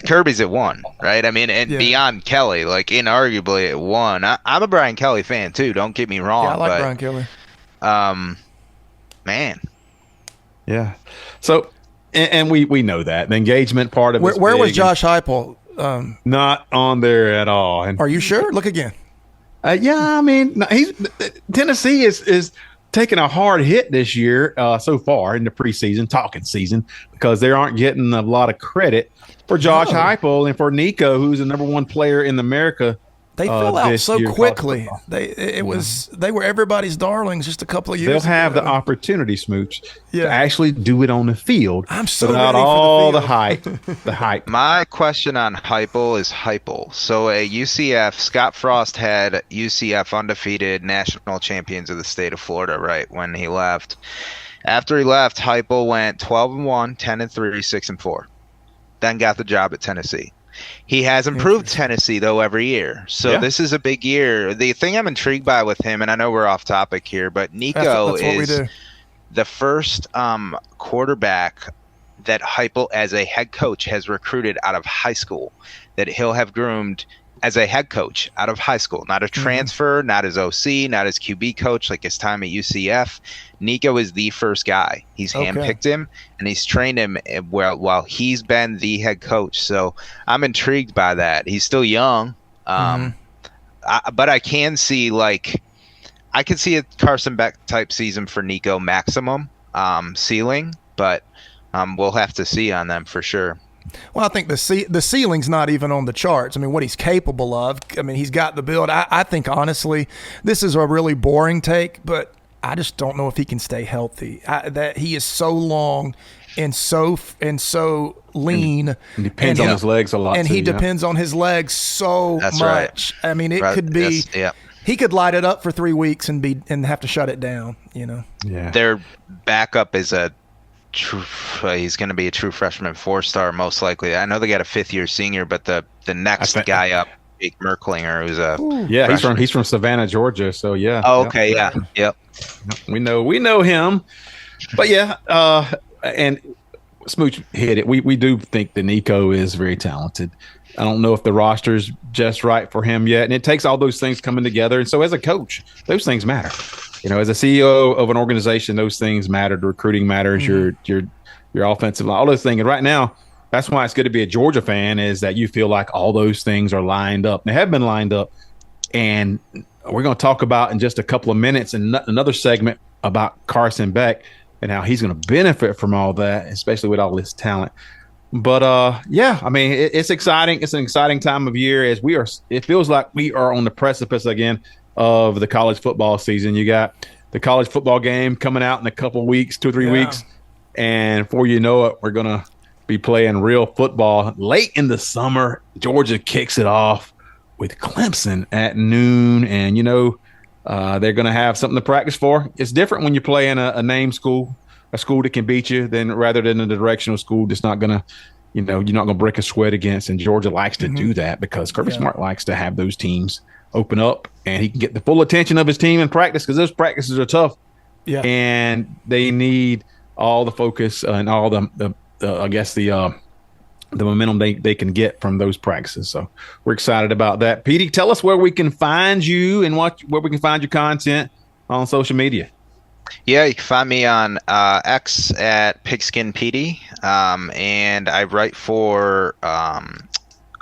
Kirby's at 1, right? I mean, and beyond Kelly, like inarguably at 1. I'm a Brian Kelly fan too. Don't get me wrong. Yeah, I like Brian Kelly. Man. Yeah. So, and we know that the engagement part of it. Where was Josh Heupel? Not on there at all. And are you sure? Look again. yeah, I mean, Tennessee is taking a hard hit this year so far in the preseason, talking season, because they aren't getting a lot of credit for Josh Heupel and for Nico, who's the number 1 player in America. They fell out so year, quickly. They were everybody's darlings just a couple of years ago. They'll have the opportunity, Smooch, to actually do it on the field. I'm so without ready for all the the field. hype. My question on Heupel is Heupel. So at UCF, Scott Frost had UCF undefeated national champions of the state of Florida, right, when he left. After he left, Heupel went 12-1, 10-3, 6-4. Then got the job at Tennessee. He has improved Tennessee, though, every year. So this is a big year. The thing I'm intrigued by with him, and I know we're off topic here, but Nico is the first quarterback that Heupel, as a head coach, has recruited out of high school, that he'll have groomed as a head coach out of high school, not a transfer, not his OC, not his QB coach like his time at UCF. Nico is the first guy. He's handpicked him, and he's trained him while he's been the head coach. So I'm intrigued by that. He's still young, but I can see I could see a Carson Beck type season for Nico maximum ceiling, but we'll have to see on them for sure. Well, I think the ceiling's not even on the charts. I mean, what he's capable of. I mean, he's got the build. I think, honestly, this is a really boring take, but I just don't know if he can stay healthy. That he is so long and so lean. And depends on his legs a lot. And he depends on his legs so much. Right. I mean, it could be. He could light it up for 3 weeks and have to shut it down. Yeah. Their backup is he's going to be a true freshman 4-star most likely. I know they got a 5th-year senior, but the next guy up, Jake Merklinger, who's a he's from Savannah, Georgia. So yeah. Oh, okay, yep. We know him, but and Smooch hit it. We do think that Nico is very talented. I don't know if the roster's just right for him yet, and it takes all those things coming together. And so, as a coach, those things matter. As a CEO of an organization, those things matter. The recruiting matters. Your offensive line, all those things. And right now, that's why it's good to be a Georgia fan, is that you feel like all those things are lined up. They have been lined up, and we're going to talk about in just a couple of minutes in another segment about Carson Beck and how he's going to benefit from all that, especially with all this talent. But yeah, I mean, it's exciting. It's an exciting time of year as we are. It feels like we are on the precipice again of the college football season. You got the college football game coming out in a couple of weeks, 2 or 3 weeks, and before you know it, we're gonna be playing real football late in the summer. Georgia kicks it off with Clemson at noon, and they're gonna have something to practice for. It's different when you play in a name school. A school that can beat you, rather than a directional school that's not gonna, you're not gonna break a sweat against. And Georgia likes to do that because Kirby Smart likes to have those teams open up, and he can get the full attention of his team in practice because those practices are tough. Yeah, and they need all the focus and all the momentum they can get from those practices. So we're excited about that. Petey, tell us where we can find you and where we can find your content on social media. Yeah, you can find me on X at Pigskin Petey, and I write for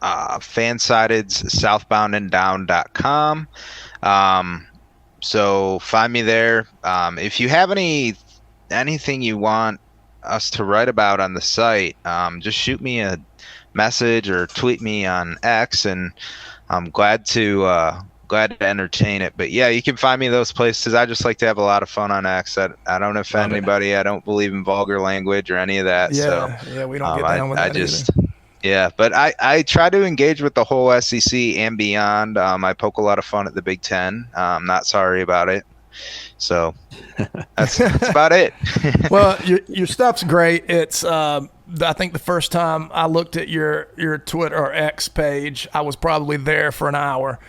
Fansided's southboundanddown.com. So find me there. If you have anything you want us to write about on the site, just shoot me a message or tweet me on X, and I'm glad to entertain it. But yeah, you can find me those places. I just like to have a lot of fun on X. I don't offend anybody. I don't believe in vulgar language or any of that. Yeah, we don't get down with that either. Yeah, but I try to engage with the whole SEC and beyond. I poke a lot of fun at the Big Ten. I'm not sorry about it. So that's about it. Well, your stuff's great. It's I think the first time I looked at your Twitter or X page, I was probably there for an hour.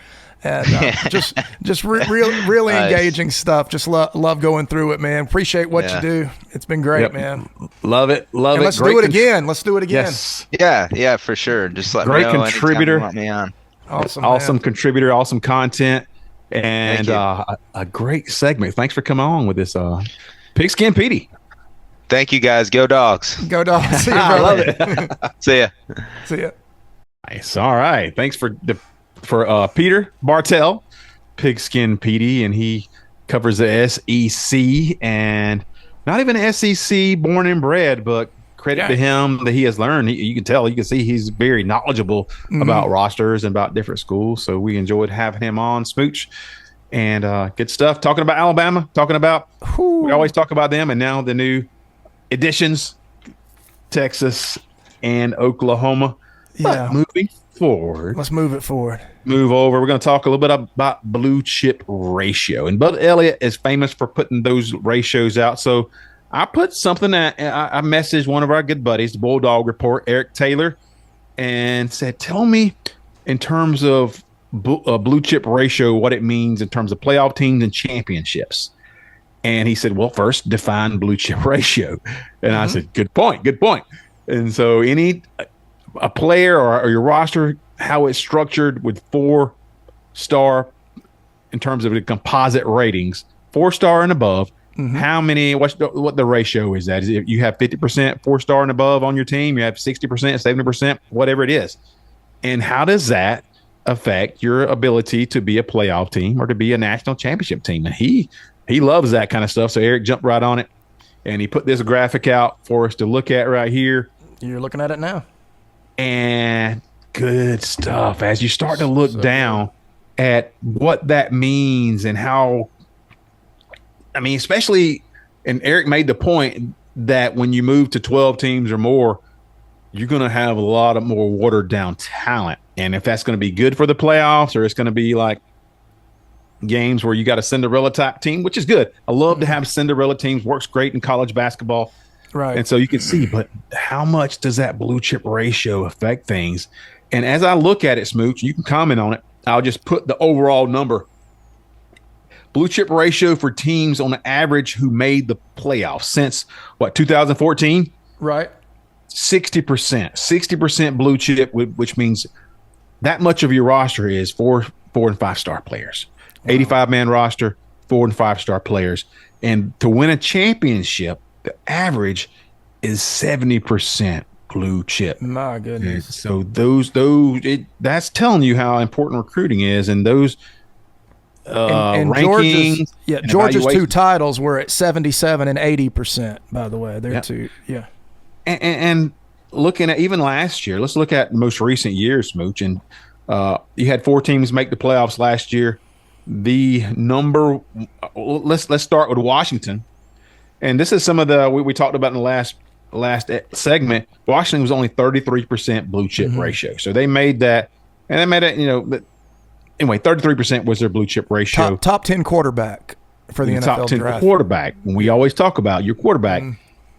And just really nice. Engaging stuff. Just love going through it, man. Appreciate what you do. It's been great, man. Love it. Let's do it again. Let's do it again. Yes. Yeah, for sure. Just let me know. Great contributor. Let me on. Awesome contributor. Awesome content, and a great segment. Thanks for coming on with this Pigskin Petey. Thank you, guys. Go Dogs. Go Dogs. See you, I love it. See ya. See ya. Nice. All right. Thanks for Peter Bartell, Pigskin Petey, and he covers the SEC, and not even SEC born and bred, but credit to him that he has learned. You can see he's very knowledgeable about rosters and about different schools. So we enjoyed having him on, Smooch, and good stuff. Talking about Alabama, we always talk about them, and now the new additions, Texas and Oklahoma. Yeah, but moving forward. Let's move it forward. We're going to talk a little bit about blue chip ratio. And Bud Elliott is famous for putting those ratios out. So I put something that I messaged one of our good buddies, the Bulldog Report, Eric Taylor, and said, tell me in terms of blue chip ratio, what it means in terms of playoff teams and championships. And he said, well, first define blue chip ratio. And I said, good point. And so a player or your roster, how it's structured with 4-star in terms of the composite ratings, 4-star and above, how many, what the ratio is that? Is it you have 50% 4-star and above on your team, you have 60%, 70%, whatever it is. And how does that affect your ability to be a playoff team or to be a national championship team? And he loves that kind of stuff. So Eric jumped right on it, and he put this graphic out for us to look at right here. You're looking at it now. And good stuff as you start to look down at what that means and how, I mean, especially, and Eric made the point that when you move to 12 teams or more, you're going to have a lot of more watered down talent. And if that's going to be good for the playoffs, or it's going to be like games where you got a Cinderella type team, which is good. I love to have Cinderella teams, works great in college basketball. Right. And so you can see, but how much does that blue chip ratio affect things? And as I look at it, Smooch, you can comment on it. I'll just put the overall number. Blue chip ratio for teams on the average who made the playoffs since, 2014? Right. 60% blue chip, which means that much of your roster is 4 and 5-star players. Wow. 85-man roster, 4 and 5-star players. And to win a championship, the average is 70% blue chip. My goodness. And so that's telling you how important recruiting is. And and rankings. Georgia's two evaluation. titles were at 77 and 80%. By the way, they're two. Yeah, And looking at even last year, let's look at the most recent years, Smooch. And you had 4 teams make the playoffs last year. The number, let's start with Washington. And this is some of the we talked about in the last segment. Washington was only 33% blue chip ratio, so they made that, and they made it. Anyway, 33% was their blue chip ratio. Top 10 quarterback for the NFL top 10 draft. quarterback. When we always talk about your quarterback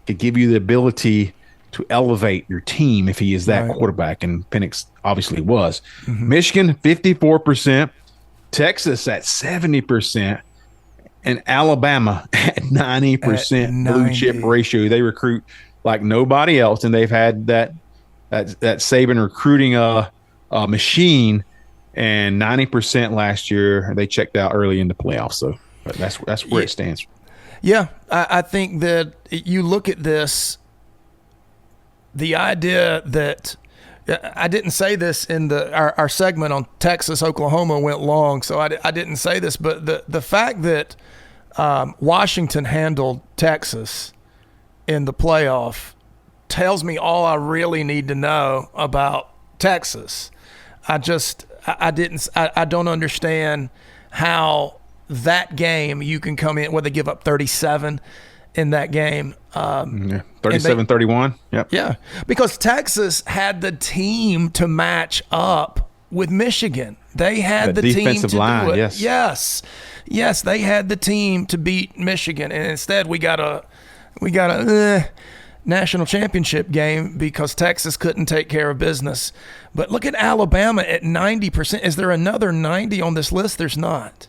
could give you the ability to elevate your team if he is that quarterback, and Penix obviously was. Michigan 54%, Texas at 70%. And Alabama at 90% blue chip ratio. They recruit like nobody else, and they've had that Saban recruiting machine. And 90% last year, they checked out early in the playoffs. So that's where it stands. Yeah, I think that you look at this, the idea that I didn't say this in our segment on Texas, Oklahoma went long, so I didn't say this, but the fact that Washington handled Texas in the playoff tells me all I really need to know about Texas. I don't understand how that game you can come in where they give up 37 in that game. 37-31. Yep. Yeah, because Texas had the team to match up with Michigan. They had the defensive team to line, do it. yes. Yes, they had the team to beat Michigan, and instead we got a national championship game because Texas couldn't take care of business. But look at Alabama at 90%. Is there another 90 on this list? There's not.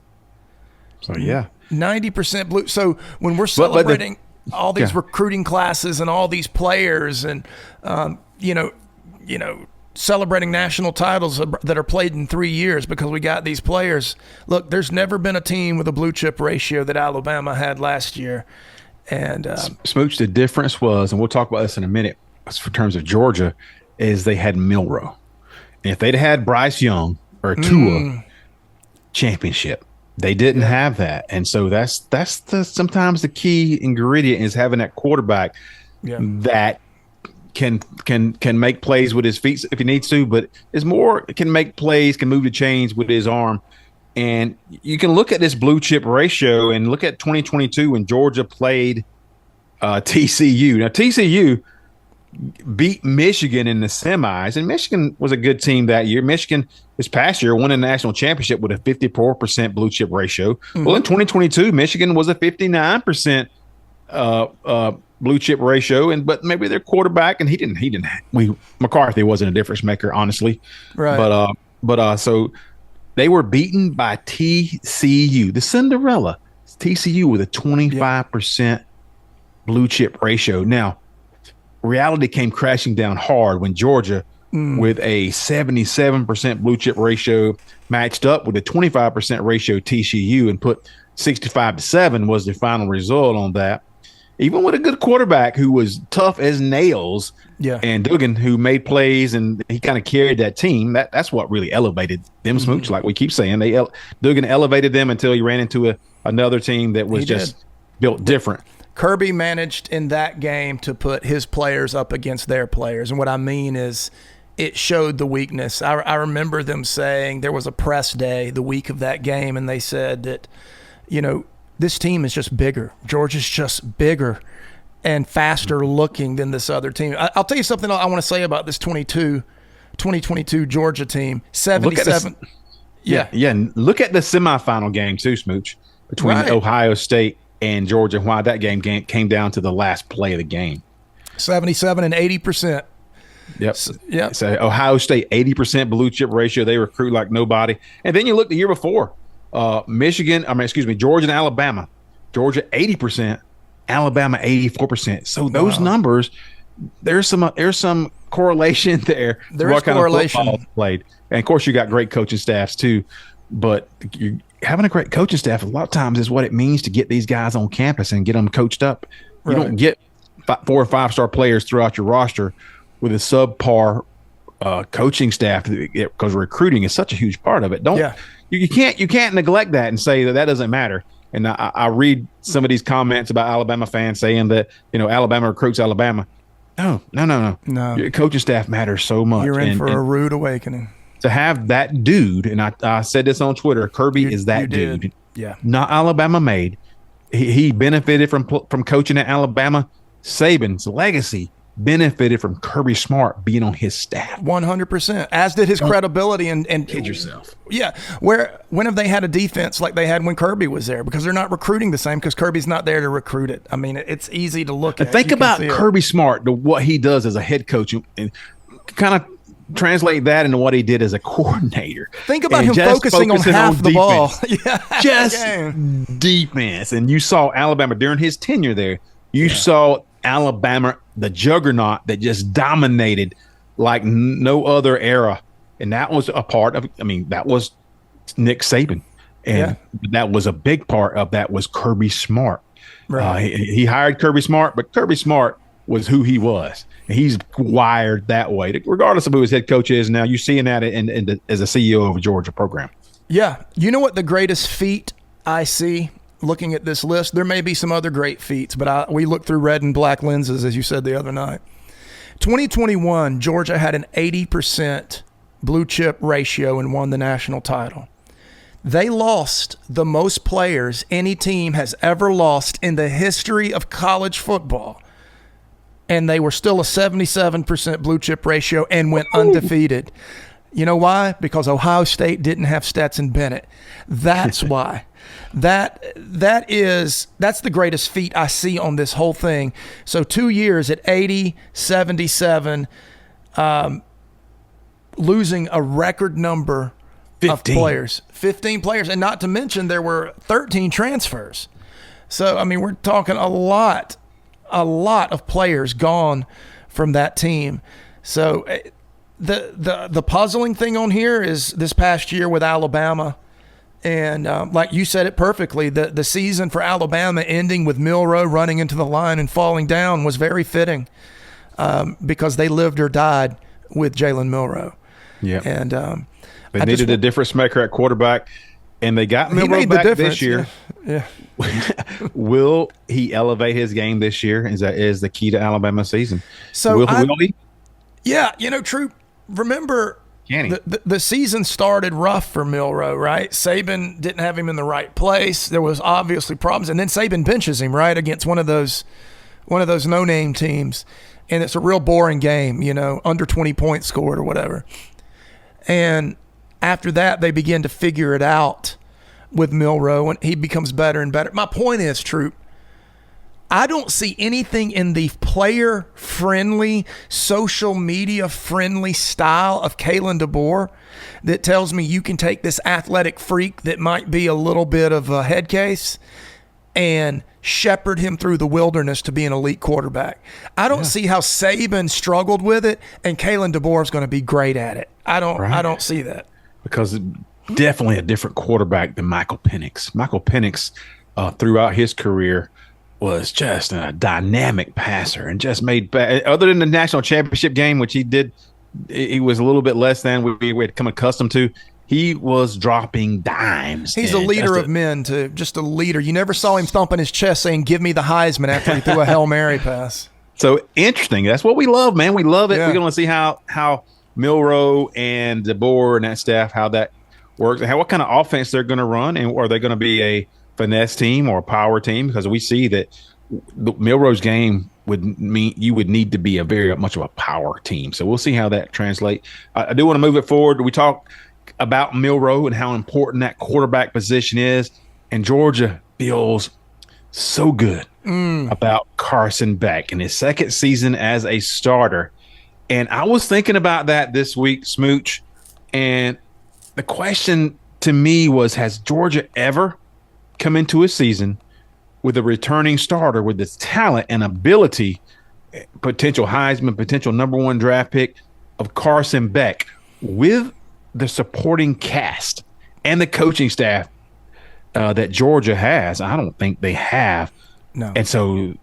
So yeah, 90% blue. So when we're celebrating all these recruiting classes and all these players, and celebrating national titles that are played in 3 years because we got these players. Look, there's never been a team with a blue chip ratio that Alabama had last year. And Smooch, the difference was, and we'll talk about this in a minute, in terms of Georgia, is they had Milroe. And if they'd had Bryce Young or Tua, championship. They didn't have that. And so that's sometimes the key ingredient is having that quarterback that can make plays with his feet if he needs to, but can make plays, can move the chains with his arm. And you can look at this blue chip ratio and look at 2022 when Georgia played TCU. Now, TCU beat Michigan in the semis, and Michigan was a good team that year. Michigan this past year won a national championship with a 54% blue chip ratio. Mm-hmm. Well, in 2022, Michigan was a 59% blue chip ratio, but maybe their quarterback, and McCarthy wasn't a difference maker, honestly. Right. But so they were beaten by TCU, the Cinderella. TCU with a 25% blue chip ratio. Now, reality came crashing down hard when Georgia, with a 77% blue chip ratio, matched up with a 25% ratio TCU and put 65-7 was the final result on that. Even with a good quarterback who was tough as nails, and Duggan, who made plays and he kind of carried that team. That's what really elevated them, Smooch. Like we keep saying, Duggan elevated them until he ran into another team that was built different. Kirby managed in that game to put his players up against their players, and what I mean is it showed the weakness. I remember them saying there was a press day the week of that game, and they said that, this team is just bigger. Georgia's just bigger and faster looking than this other team. I'll tell you something I want to say about this 2022 Georgia team. 77. Look at the semifinal game too, Smooch, between Ohio State and Georgia. Why that game came down to the last play of the game. 77 and 80%. Yep. So Ohio State 80% blue chip ratio. They recruit like nobody. And then you look the year before. Georgia and Alabama. Georgia 80%, Alabama 84%. So those numbers, there's some correlation there. There is correlation. Played, and of course you got great coaching staffs too. But having a great coaching staff a lot of times is what it means to get these guys on campus and get them coached up. You don't get 4 or 5-star players throughout your roster with a subpar coaching staff, because recruiting is such a huge part of it. you can't neglect that and say that doesn't matter. And I read some of these comments about Alabama fans saying that Alabama recruits Alabama. No. Your coaching staff matters so much. You're in for a rude awakening. To have that dude, and I said this on Twitter, Kirby is that dude. Yeah, not Alabama made. He benefited from coaching at Alabama. Saban's legacy benefited from Kirby Smart being on his staff. 100%. As did his credibility and kid yourself. Yeah. When have they had a defense like they had when Kirby was there? Because they're not recruiting the same because Kirby's not there to recruit it. I mean, it's easy to look at. Think about Kirby Smart, what he does as a head coach, and kind of translate that into what he did as a coordinator. Think about him focusing on half the ball. Yeah, just defense. And you saw Alabama during his tenure there. You saw Alabama, the juggernaut that just dominated like no other era. And that was a part of, that was Nick Saban. And that was a big part of that was Kirby Smart. Right. He hired Kirby Smart, but Kirby Smart was who he was. And he's wired that way, regardless of who his head coach is now. You're seeing that as a CEO of a Georgia program. Yeah. You know what the greatest feat I see looking at this list? There may be some other great feats, but we looked through red and black lenses, as you said the other night. 2021, Georgia had an 80% blue chip ratio and won the national title. They lost the most players any team has ever lost in the history of college football. And they were still a 77% blue chip ratio and went undefeated. You know why? Because Ohio State didn't have Stetson Bennett. That's why. That's the greatest feat I see on this whole thing. So 2 years at 80, 77, losing a record number 15. of players. 15 players. And not to mention there were 13 transfers. So, we're talking a lot of players gone from that team. So the puzzling thing on here is this past year with Alabama. And like you said it perfectly, the season for Alabama ending with Milroe running into the line and falling down was very fitting because they lived or died with Jalen Milroe. Yeah. And they needed a difference maker at quarterback, and they got Milroe back this year. Yeah. Will he elevate his game this year? Is the key to Alabama season. So will he? Yeah, Troup, remember the season started rough for Milroe, right? Saban didn't have him in the right place. There was obviously problems, and then Saban benches him right against one of those no-name teams, and it's a real boring game, under 20 points scored or whatever. And after that, they begin to figure it out with Milroe, and he becomes better and better. My point is, Troup, I don't see anything in the player-friendly, social media-friendly style of Kalen DeBoer that tells me you can take this athletic freak that might be a little bit of a head case and shepherd him through the wilderness to be an elite quarterback. I don't see how Saban struggled with it, and Kalen DeBoer is going to be great at it. I don't see that. Because definitely a different quarterback than Michael Penix. Michael Penix, throughout his career, was just a dynamic passer and just made other than the national championship game, which he was a little bit less than we had come accustomed to. He was dropping dimes. He's a leader of men, too. Just a leader. You never saw him thumping his chest saying, "Give me the Heisman," after he threw a Hail Mary pass. So interesting. That's what we love, man. We love it. Yeah. We're going to see how Milroe and DeBoer and that staff, how that works, and what kind of offense they're going to run, and are they going to be a finesse team or a power team? Because we see that Milroe's game would mean you would need to be a very much of a power team. So we'll see how that translates. I do want to move it forward. We talk about Milroe and how important that quarterback position is, and Georgia feels so good about Carson Beck in his second season as a starter. And I was thinking about that this week, Smooch, and the question to me was, has Georgia ever come into a season with a returning starter with the talent and ability, potential Heisman, potential number one draft pick of Carson Beck, with the supporting cast and the coaching staff that Georgia has? I don't think they have. No. And so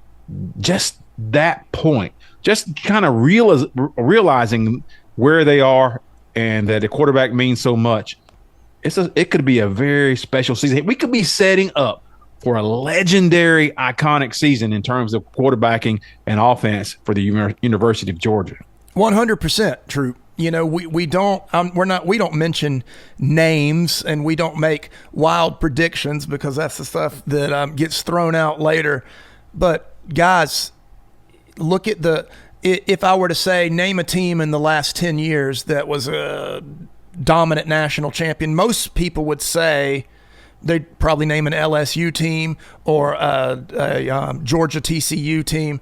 just that point, just kind of realizing where they are and that the quarterback means so much. it could be a very special season. We could be setting up for a legendary, iconic season in terms of quarterbacking and offense for the University of Georgia. 100%, Troup. You know, we don't mention names and we don't make wild predictions because that's the stuff that gets thrown out later. But guys, look at if I were to say name a team in the last 10 years that was a dominant national champion, most people would say they'd probably name an LSU team or a Georgia TCU team.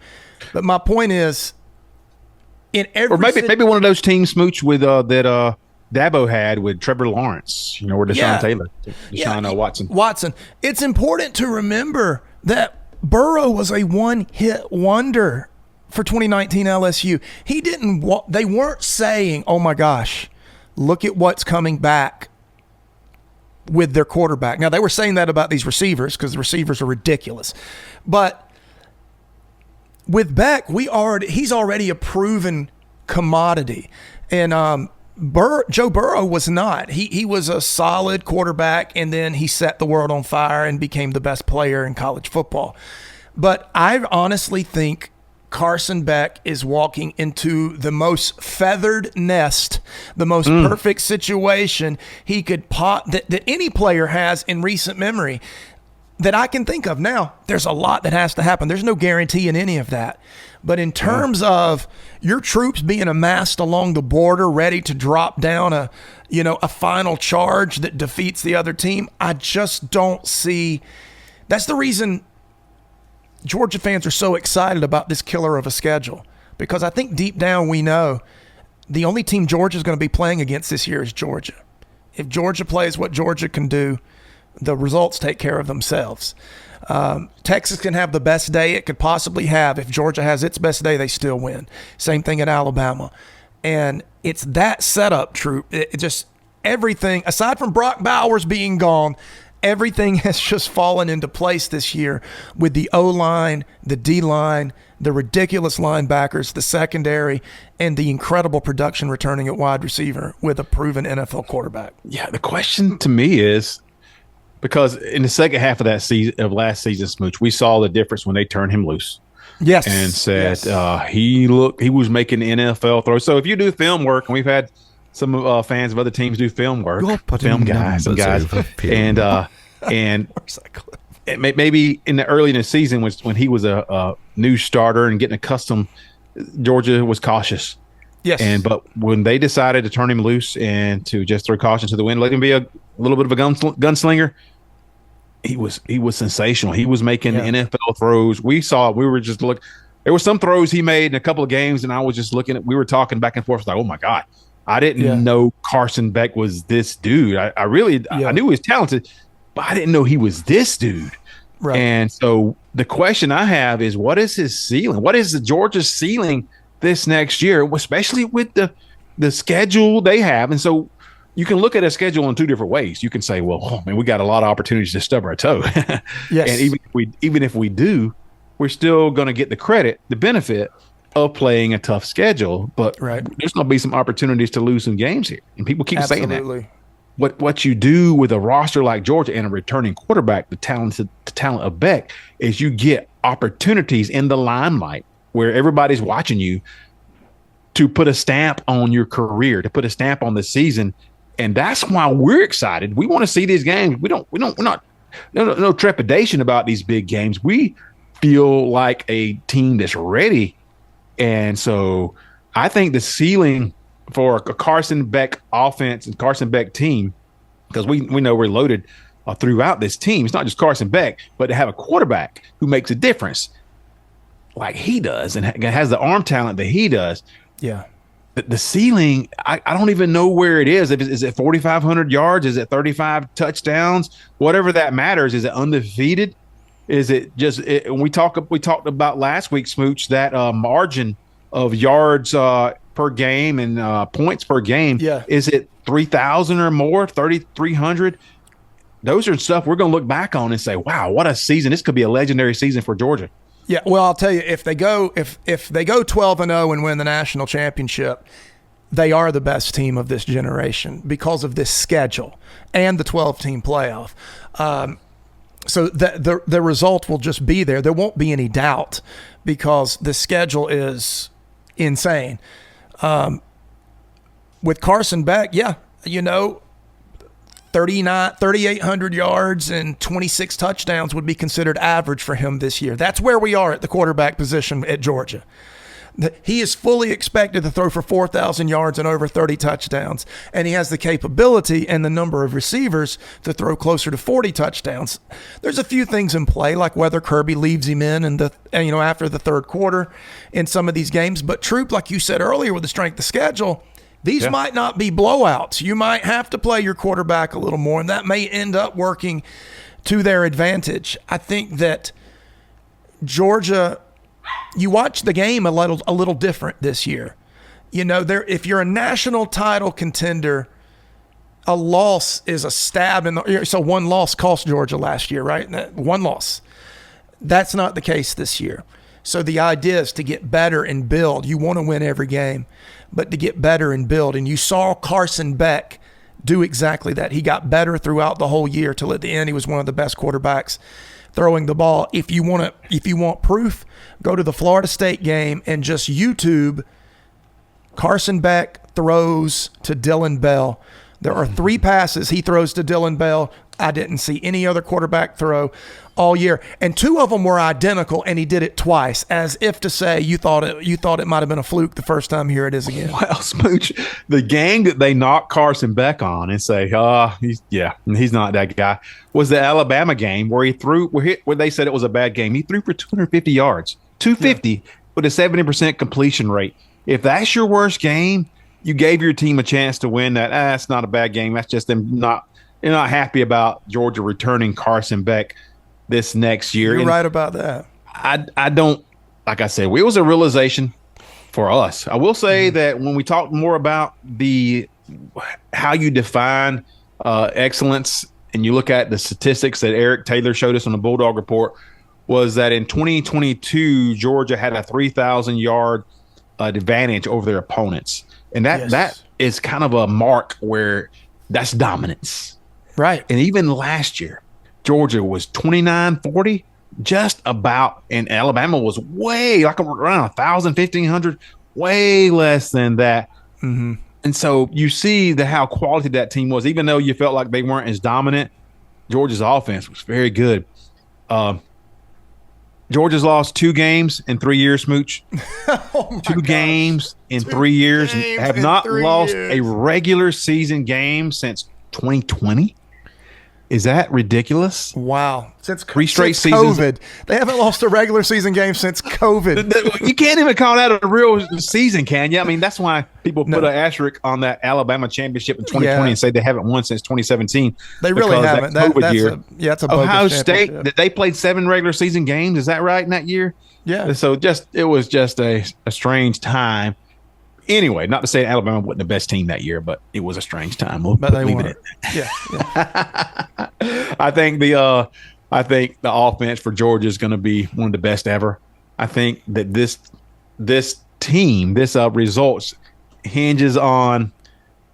But my point is, in every maybe one of those teams, Smooch, with that Dabo had with Trevor Lawrence, or Deshaun Taylor, Watson. It's important to remember that Burrow was a one-hit wonder for 2019 LSU. They weren't saying, "Oh my gosh, look at what's coming back with their quarterback." Now they were saying that about these receivers because the receivers are ridiculous, but with Beck, he's already a proven commodity, and Joe Burrow was not. He was a solid quarterback, and then he set the world on fire and became the best player in college football. But I honestly think Carson Beck is walking into the most feathered nest, the most perfect situation he could that any player has in recent memory that I can think of. Now, there's a lot that has to happen. There's no guarantee in any of that. But in terms of your troops being amassed along the border, ready to drop down a final charge that defeats the other team, I just don't see. That's the reason Georgia fans are so excited about this killer of a schedule, because I think deep down we know the only team Georgia's going to be playing against this year is Georgia. If Georgia plays what Georgia can do, the results take care of themselves. Texas can have the best day it could possibly have. If Georgia has its best day, they still win. Same thing at Alabama. And it's that setup, Troop. It just everything, aside from Brock Bowers being gone, everything has just fallen into place this year with the O-line, the D-line, the ridiculous linebackers, the secondary, and the incredible production returning at wide receiver with a proven NFL quarterback. Yeah, the question to me is, because in the second half of last season, Smooch, we saw the difference when they turned him loose. Yes. And said he was making NFL throws. So if you do film work, and we've had some fans of other teams do film work, film guys, and maybe early in the season when he was a new starter and getting accustomed, Georgia was cautious. Yes. But when they decided to turn him loose and to just throw caution to the wind, let him be a little bit of a gunslinger, he was sensational. He was making NFL throws. We were just looking. There were some throws he made in a couple of games, and I was just looking at. We were talking back and forth, like, oh my God, I didn't know Carson Beck was this dude. I knew he was talented, but I didn't know he was this dude. Right. And so the question I have is, what is his ceiling? What is the Georgia ceiling this next year, especially with the schedule they have? And so you can look at a schedule in two different ways. You can say, well, we got a lot of opportunities to stub our toe. Yes. And even if we do, we're still going to get the benefit of playing a tough schedule. But there's going to be some opportunities to lose some games here. And people keep saying that. What you do with a roster like Georgia and a returning quarterback, the talent of Beck, is you get opportunities in the limelight where everybody's watching you to put a stamp on your career, to put a stamp on the season. And that's why we're excited. We want to see these games. We're not no trepidation about these big games. We feel like a team that's ready. And so I think the ceiling for a Carson Beck offense and Carson Beck team, because we know we're loaded throughout this team. It's not just Carson Beck, but to have a quarterback who makes a difference like he does and has the arm talent that he does. Yeah. The ceiling, I don't even know where it is. Is it 4,500 yards? Is it 35 touchdowns? Whatever that matters. Is it undefeated? Is it just we talked about last week, Smooch, that margin of yards per game and points per game. Yeah. Is it 3,000 or more, 3,300? Those are stuff we're going to look back on and say, wow, what a season. This could be a legendary season for Georgia. Yeah, well, I'll tell you, if they go 12-0 and win the national championship, they are the best team of this generation because of this schedule and the 12-team playoff. So the result will just be there. There won't be any doubt because the schedule is insane. With Carson Beck, 3,800 yards and 26 touchdowns would be considered average for him this year. That's where we are at the quarterback position at Georgia. He is fully expected to throw for 4,000 yards and over 30 touchdowns, and he has the capability and the number of receivers to throw closer to 40 touchdowns. There's a few things in play, like whether Kirby leaves him in after the third quarter in some of these games. But Troup, like you said earlier, with the strength of schedule, these might not be blowouts. You might have to play your quarterback a little more, and that may end up working to their advantage. I think that Georgia, you watch the game a little different this year. If you're a national title contender, a loss is a stab in the. So one loss cost Georgia last year, right? One loss. That's not the case this year. So the idea is to get better and build. You want to win every game, but to get better and build. And you saw Carson Beck do exactly that. He got better throughout the whole year till at the end he was one of the best quarterbacks throwing the ball. If you want proof, go to the Florida State game and just YouTube Carson Beck throws to Dylan Bell. There are 3 passes he throws to Dylan Bell. I didn't see any other quarterback throw all year, and 2 of them were identical, and he did it twice, as if to say you thought it might have been a fluke the first time. Here it is again. Well, Smooch, the game that they knocked Carson Beck on and say, he's not that guy, was the Alabama game where he threw where they said it was a bad game. He threw for 250 yards, 250 with a 70% completion rate. If that's your worst game, you gave your team a chance to win that. That's not a bad game. That's just them they're not happy about Georgia returning Carson Beck this next year. You're right about that. I don't, like I said, it was a realization for us. I will say that when we talk more about how you define excellence, and you look at the statistics that Eric Taylor showed us on the Bulldog Report, was that in 2022, Georgia had a 3,000 yard advantage over their opponents. And that is kind of a mark where that's dominance. Right. And even last year, Georgia was 29-40, just about, and Alabama was way, like around 1,000, 1,500, way less than that. Mm-hmm. And so you see how quality that team was, even though you felt like they weren't as dominant. Georgia's offense was very good. Georgia's lost 2 games in 3 years, Smooch. 2 games in 3 years, and have not lost a regular season game since 2020. Is that ridiculous? Wow. Since 3 straight seasons. COVID. They haven't lost a regular season game since COVID. You can't even call that a real season, can you? I mean, that's why people put an asterisk on that Alabama championship in 2020 and say they haven't won since 2017. They really haven't. That COVID year. That's a bogus Ohio State, championship. they played 7 regular season games. Is that right in that year? Yeah. So it was just a strange time. Anyway, not to say Alabama wasn't the best team that year, but it was a strange time. We'll leave it at that. Yeah. I think the offense for Georgia is going to be one of the best ever. I think that this team, results hinges on,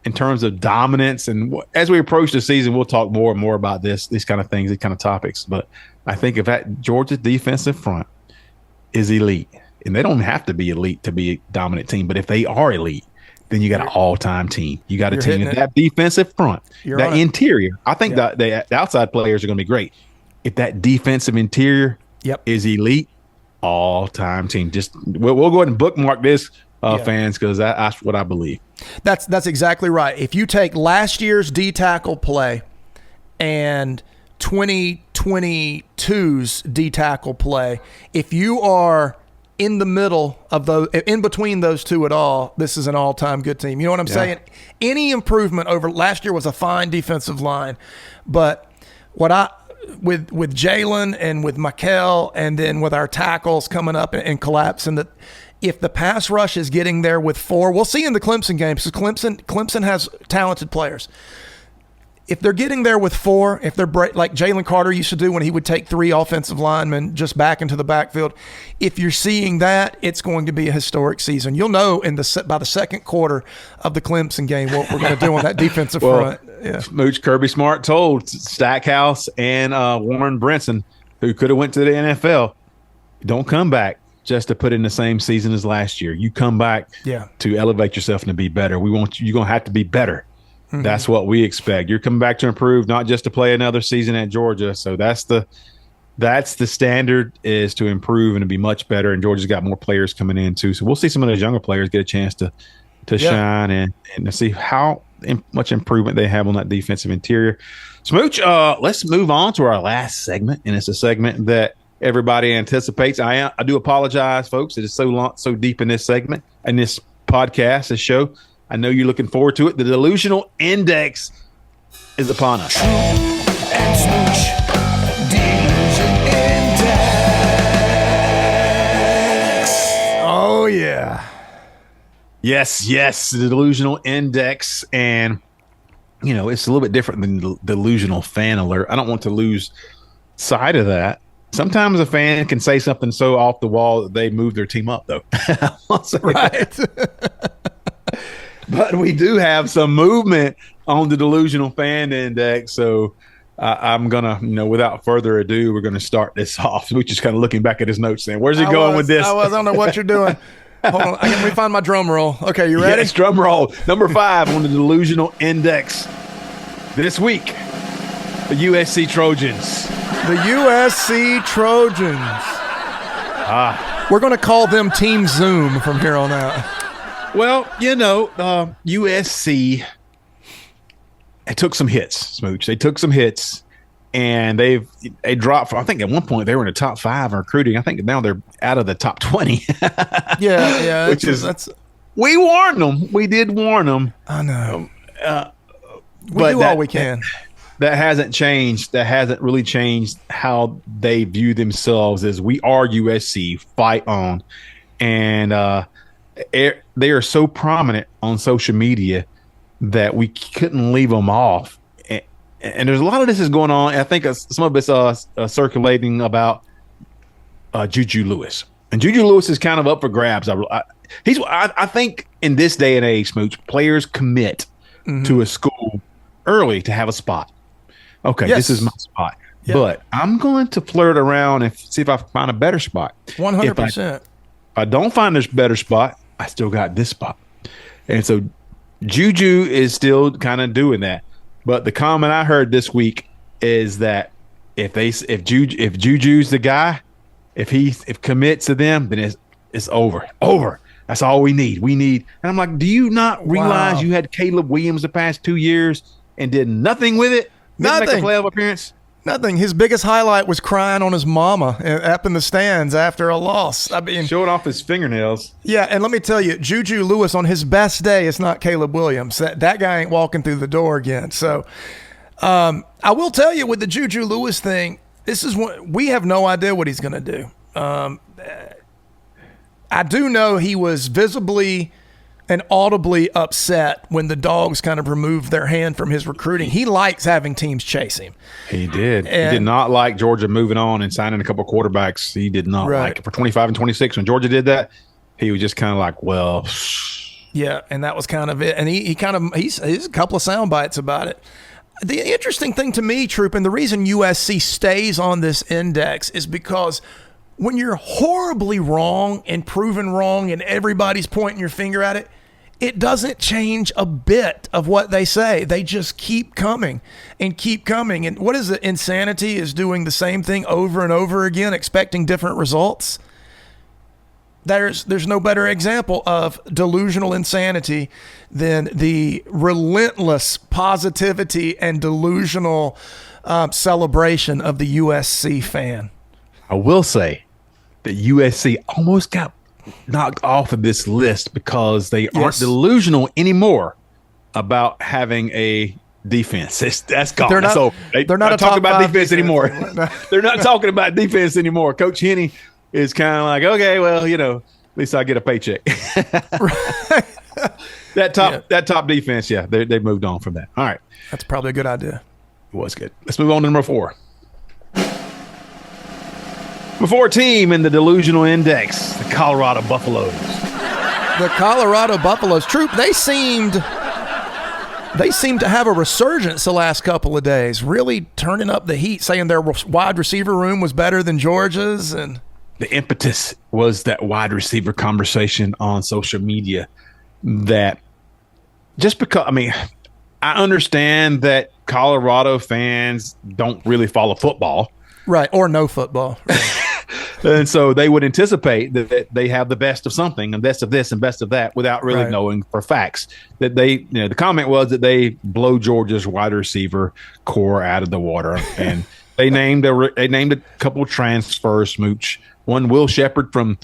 in terms of dominance. And as we approach the season, we'll talk more and more about these kind of things, these kind of topics. But I think if that Georgia's defensive front is elite, and they don't have to be elite to be a dominant team, but if they are elite, then you got an all-time team. You got a team with that defensive front, that interior. I think the outside players are going to be great. If that defensive interior is elite, all-time team. Just we'll go ahead and bookmark this, fans, because that's what I believe. That's exactly right. If you take last year's D tackle play and 2022's D tackle play, if you are in the middle of those, in between those two at all, this is an all-time good team. You know what I'm saying? Any improvement over last year was a fine defensive line, but with Jalen and with Mikel, and then with our tackles coming up and collapsing, that if the pass rush is getting there with 4, we'll see in the Clemson game, because Clemson has talented players. if they're getting there with 4, if they're like Jalen Carter used to do when he would take 3 offensive linemen just back into the backfield, if you're seeing that, it's going to be a historic season. You'll know by the second quarter of the Clemson game what we're going to do on that defensive front. Yeah. Smooch, Kirby Smart told Stackhouse and Warren Brinson, who could have went to the NFL, don't come back just to put in the same season as last year. You come back to elevate yourself and to be better. You're going to have to be better. Mm-hmm. That's what we expect. You're coming back to improve, not just to play another season at Georgia. So that's the standard, is to improve and to be much better. And Georgia's got more players coming in too. So we'll see some of those younger players get a chance to shine and to see how much improvement they have on that defensive interior. Smooch, let's move on to our last segment, and it's a segment that everybody anticipates. I do apologize, folks. It is so deep in this segment and this podcast, this show. I know you're looking forward to it. The Delusional Index is upon us. Troup and Smooch, Delusion Index. Oh, yeah. Yes, the Delusional Index. And, it's a little bit different than the Delusional Fan Alert. I don't want to lose sight of that. Sometimes a fan can say something so off the wall that they move their team up, though. Right. But we do have some movement on the Delusional Fan Index. So I'm going to, without further ado, we're going to start this off. We're just kind of looking back at his notes saying, where's he going with this? I don't know what you're doing. Hold on. Let me find my drum roll. Okay, you ready? Yes, drum roll. Number 5 on the Delusional Index this week, the USC Trojans. The USC Trojans. We're going to call them Team Zoom from here on out. Well, USC, they took some hits, Smooch. They took some hits, and they dropped. I think at one point they were in the top 5 in recruiting. I think now they're out of the top 20. Yeah. We warned them. We did warn them. I know. We but do all we can. That hasn't changed. That hasn't really changed how they view themselves as we are USC, fight on. And they are so prominent on social media that we couldn't leave them off. And there's a lot of this is going on. I think some of it's circulating about Juju Lewis. And Juju Lewis is kind of up for grabs. I think in this day and age, Smooch, players commit to a school early to have a spot. Okay, This is my spot. Yep. But I'm going to flirt around and see if I can find a better spot. 100%. If I don't find this better spot, I still got this spot. And so Juju is still kind of doing that. But the comment I heard this week is that if Juju's the guy, if commits to them, then it's over. That's all we need. And I'm like, do you not realize you had Caleb Williams the past 2 years and did nothing with it? Didn't make a playoff appearance? Nothing. His biggest highlight was crying on his mama up in the stands after a loss. I mean, showing off his fingernails. Yeah, and let me tell you, Juju Lewis on his best day is not Caleb Williams. That guy ain't walking through the door again. So I will tell you with the Juju Lewis thing, this is what we have no idea what he's going to do. I do know he was visibly and audibly upset when the Dawgs kind of removed their hand from his recruiting. He likes having teams chase him. He did. He did not like Georgia moving on and signing a couple of quarterbacks. He did not like it. For 25 and 26, when Georgia did that, he was just kind of like, well. Yeah, and that was kind of it. And he's a couple of sound bites about it. The interesting thing to me, Troup, and the reason USC stays on this index is because when you're horribly wrong and proven wrong and everybody's pointing your finger at it, it doesn't change a bit of what they say. They just keep coming and keep coming. And what is it? Insanity is doing the same thing over and over again, expecting different results. There's no better example of delusional insanity than the relentless positivity and delusional celebration of the USC fan. I will say that USC almost got knocked off of this list because they aren't delusional anymore about having a defense. That's gone. They're not, They're not talking about defense anymore. They're not talking about defense anymore. Coach Henney is kind of like, okay, well, at least I get a paycheck. that top defense, they moved on from that. All right. That's probably a good idea. It was good. Let's move on to number 4. Number 4 team in the delusional index, the Colorado Buffaloes. The Colorado Buffaloes. Troup, they seemed to have a resurgence the last couple of days, really turning up the heat, saying their wide receiver room was better than Georgia's. And the impetus was that wide receiver conversation on social media that just because, I mean, I understand that Colorado fans don't really follow football. Right, or no football. Right. And so they would anticipate that they have the best of something and best of this and best of that without really knowing for facts. That the comment was that they blow Georgia's wide receiver core out of the water. And they named a couple of transfers, Smooch. One, Will Shepard from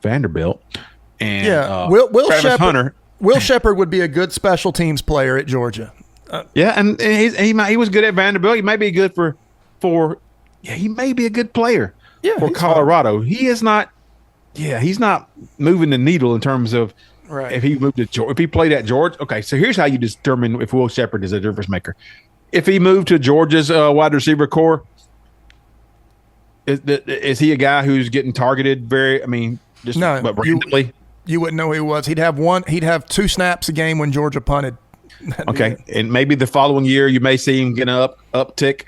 Vanderbilt. And Will Travis Shepard, Hunter. Will Shepard would be a good special teams player at Georgia. And he was good at Vanderbilt. He may be good he may be a good player for Colorado. Fine. He is not. Yeah, he's not moving the needle in terms of if he moved to Georgia. If he played at Georgia, okay. So here's how you determine if Will Shepard is a difference maker. If he moved to Georgia's wide receiver core, is he a guy who's getting targeted? Randomly? You wouldn't know who he was. He'd have 2 snaps a game when Georgia punted. Okay, and maybe the following year you may see him get an uptick,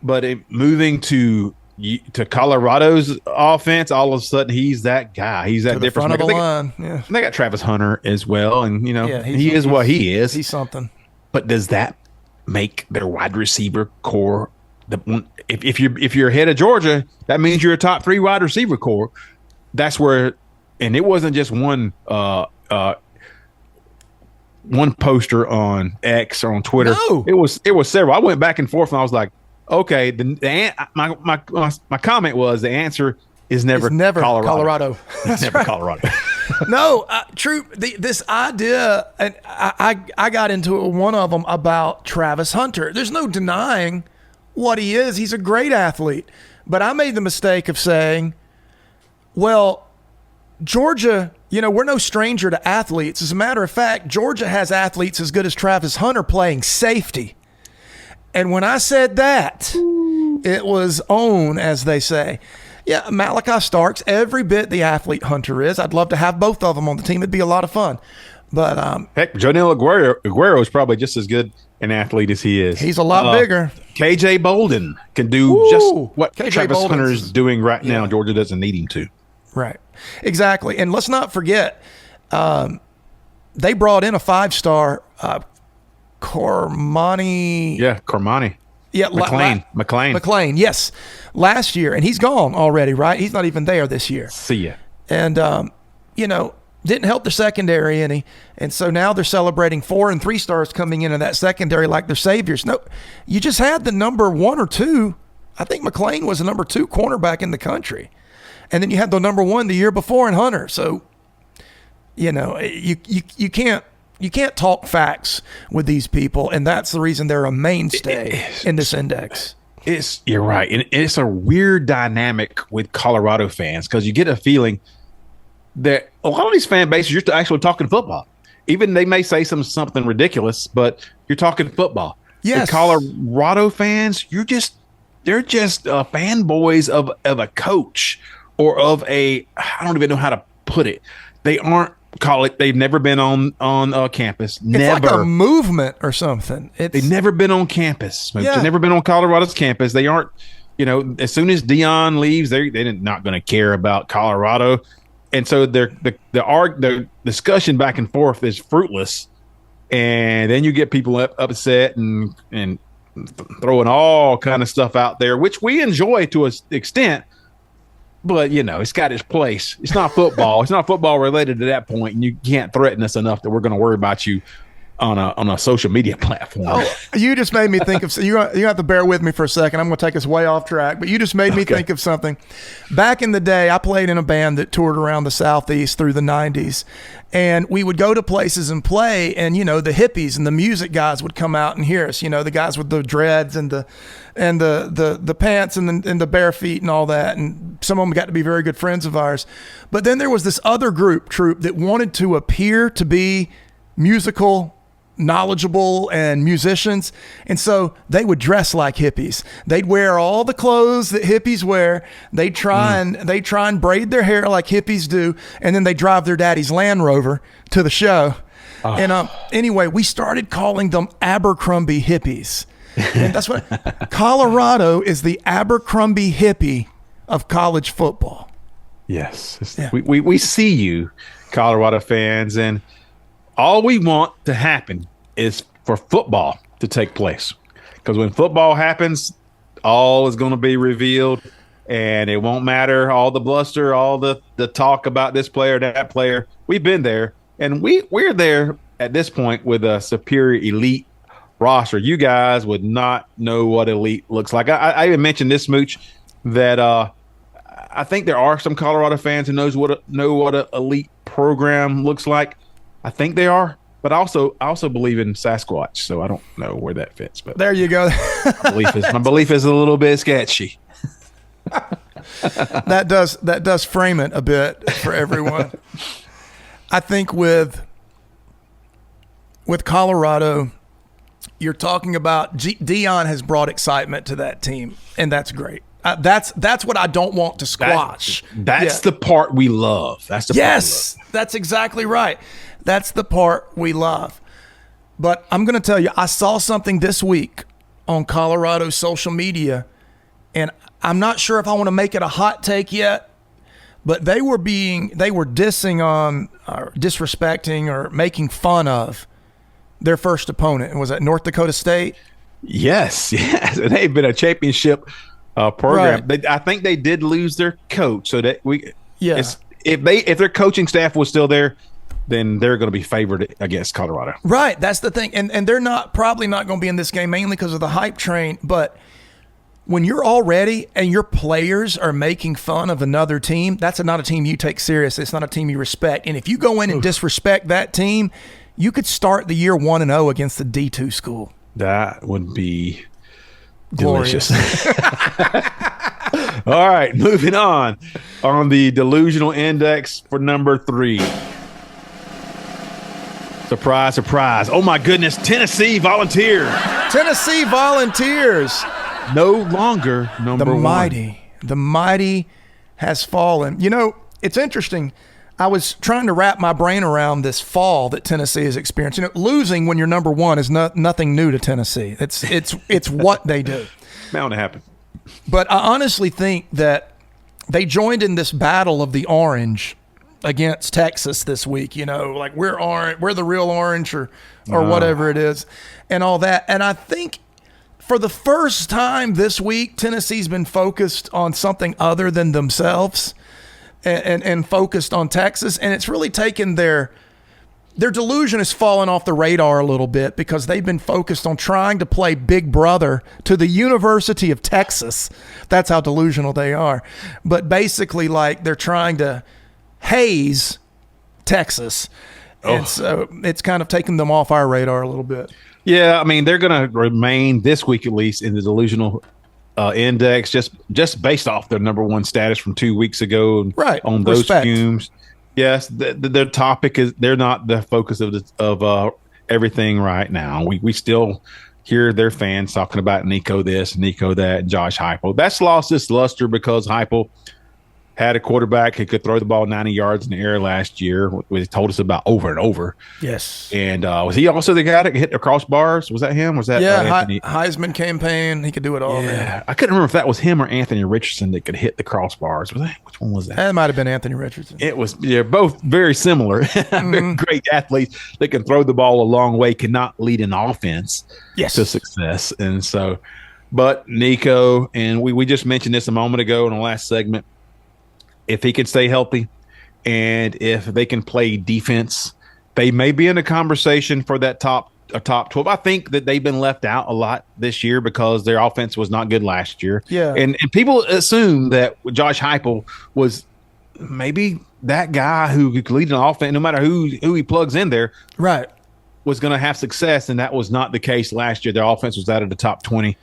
but moving to Colorado's offense, all of a sudden he's that guy. He's that difference maker. They got Travis Hunter as well, and he is what he is. He's something. But does that make their wide receiver core? If you're ahead of Georgia, that means you're a top 3 wide receiver core. That's where, and it wasn't just one poster on X or on Twitter. No. It was several. I went back and forth and I was like, okay, my comment was the answer is never Colorado. It's never right. Colorado. No, true. This idea, and I got into one of them about Travis Hunter. There's no denying what he is. He's a great athlete. But I made the mistake of saying, well, Georgia, we're no stranger to athletes. As a matter of fact, Georgia has athletes as good as Travis Hunter playing safety. And when I said that, it was own, as they say. Yeah, Malachi Starks, every bit the athlete Hunter is. I'd love to have both of them on the team. It'd be a lot of fun. But heck, Jonel Aguero is probably just as good an athlete as he is. He's a lot bigger. KJ Bolden can do just what KJ Travis Bolden's Hunter's doing right now. Georgia doesn't need him to. Right. Exactly. And let's not forget, they brought in a 5-star Cormani. Yeah, Cormani. Yeah, McLean. Yes, last year, and he's gone already. Right, he's not even there this year. See ya. And didn't help the secondary any, and so now they're celebrating 4 and 3 stars coming into that secondary like they're saviors. No, you just had the number 1 or 2. I think McLean was the number 2 cornerback in the country, and then you had the number 1 the year before in Hunter. So, you can't talk facts with these people, and that's the reason they're a mainstay in this index. You're right, and it's a weird dynamic with Colorado fans because you get a feeling that a lot of these fan bases, you're actually talking football. Even they may say something ridiculous, but you're talking football. Yes, the Colorado fans, they're just fanboys of a coach or of I don't even know how to put it. They aren't. They've never been on campus. Never. It's like a movement or something. They've never been on campus. They've never been on Colorado's campus. They aren't. As soon as Dion leaves, they're not going to care about Colorado, and so the discussion back and forth is fruitless, and then you get people upset and throwing all kind of stuff out there, which we enjoy to an extent. But, it's got its place. It's not football. It's not football related to that point, and you can't threaten us enough that we're going to worry about you on a social media platform. Oh, you just made me think of – you have to bear with me for a second. I'm going to take us way off track. But you just made me think of something. Back in the day, I played in a band that toured around the Southeast through the 90s. And we would go to places and play, and, the hippies and the music guys would come out and hear us, the guys with the dreads and the pants and the bare feet and all that. And some of them got to be very good friends of ours. But then there was this other troupe that wanted to appear to be musical, knowledgeable, and musicians. And so they would dress like hippies. They'd wear all the clothes that hippies wear. They try and braid their hair like hippies do. And then they drive their daddy's Land Rover to the show. And anyway, we started calling them Abercrombie hippies. And that's what Colorado is, the Abercrombie hippie of college football. Yes. Yeah. We see you, Colorado fans, and all we want to happen is for football to take place. Because when football happens, all is going to be revealed, and it won't matter all the bluster, all the talk about this player, that player. We've been there, and we're there at this point with a superior elite roster. You guys would not know what elite looks like. I even mentioned this, Smooch, that I think there are some Colorado fans who know what an elite program looks like. I think they are, but I also believe in Sasquatch, so I don't know where that fits. But there you go. my belief is a little bit sketchy. That does frame it a bit for everyone. I think with Colorado, you're talking about Dion has brought excitement to that team, and that's great. That's what I don't want to squash. That's the part we love. That's the part we love. That's exactly right. That's the part we love. But I'm going to tell you, I saw something this week on Colorado social media, and I'm not sure if I want to make it a hot take yet, but they were dissing on, or disrespecting, or making fun of their first opponent. And was that North Dakota State? Yes. They've been a championship program. Right. I think they did lose their coach, so that if their coaching staff was still there, then they're going to be favored against Colorado. Right, that's the thing, and they're probably not going to be in this game mainly because of the hype train. But when you're already and your players are making fun of another team, that's not a team you take serious. It's not a team you respect. And if you go in and disrespect that team, you could start the year 1-0 against the D2 school. That would be glorious. Delicious. All right, moving on the delusional index for number 3. Surprise, surprise. Oh, my goodness. Tennessee Volunteers. Tennessee Volunteers. No longer number one. The mighty has fallen. You know, it's interesting. I was trying to wrap my brain around this fall that Tennessee is experiencing. You know, losing when you're number one is nothing new to Tennessee. It's what they do. Bound to happen. But I honestly think that they joined in this battle of the orange against Texas this week. You know, like we're the real orange or whatever it is and all that. And I think for the first time this week, Tennessee's been focused on something other than themselves and focused on Texas. And it's really taken their delusion has fallen off the radar a little bit because they've been focused on trying to play big brother to the University of Texas. That's how delusional they are. But basically, like, they're trying to haze Texas. And so it's kind of taken them off our radar a little bit. Yeah, I mean, they're going to remain this week at least in the delusional index just based off their number one status from 2 weeks ago. Right. On those fumes. Yes, their topic is they're not the focus of everything right now. We still hear their fans talking about Nico this, Nico that, and Josh Heupel. That's lost its luster because Heupel had a quarterback who could throw the ball 90 yards in the air last year, which he told us about over and over. Yes. And was he also the guy that hit the crossbars? Was that him? Was that Anthony? Heisman campaign. He could do it all. Yeah, man. I couldn't remember if that was him or Anthony Richardson that could hit the crossbars. Which one was that? That might have been Anthony Richardson. It was, both very similar. Mm-hmm. Great athletes that can throw the ball a long way, cannot lead an offense to success. And so, but Nico, and we just mentioned this a moment ago in the last segment, if he can stay healthy and if they can play defense, they may be in a conversation for that top 12. I think that they've been left out a lot this year because their offense was not good last year. Yeah. And people assume that Josh Heupel was maybe that guy who could lead an offense, no matter who he plugs in there, right, was going to have success. And that was not the case last year. Their offense was out of the top 20.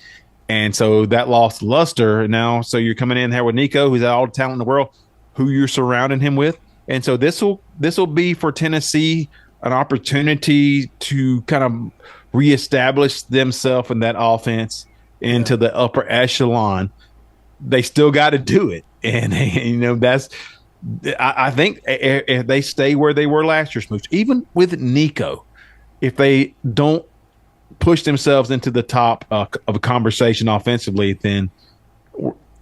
And so that lost luster now. So you're coming in here with Nico, who's got all the talent in the world, who you're surrounding him with. And so this will be for Tennessee an opportunity to kind of reestablish themselves in that offense into the upper echelon, they still got to do it. And, I think if they stay where they were last year, Smooch, even with Nico, if they don't push themselves into the top of a conversation offensively, then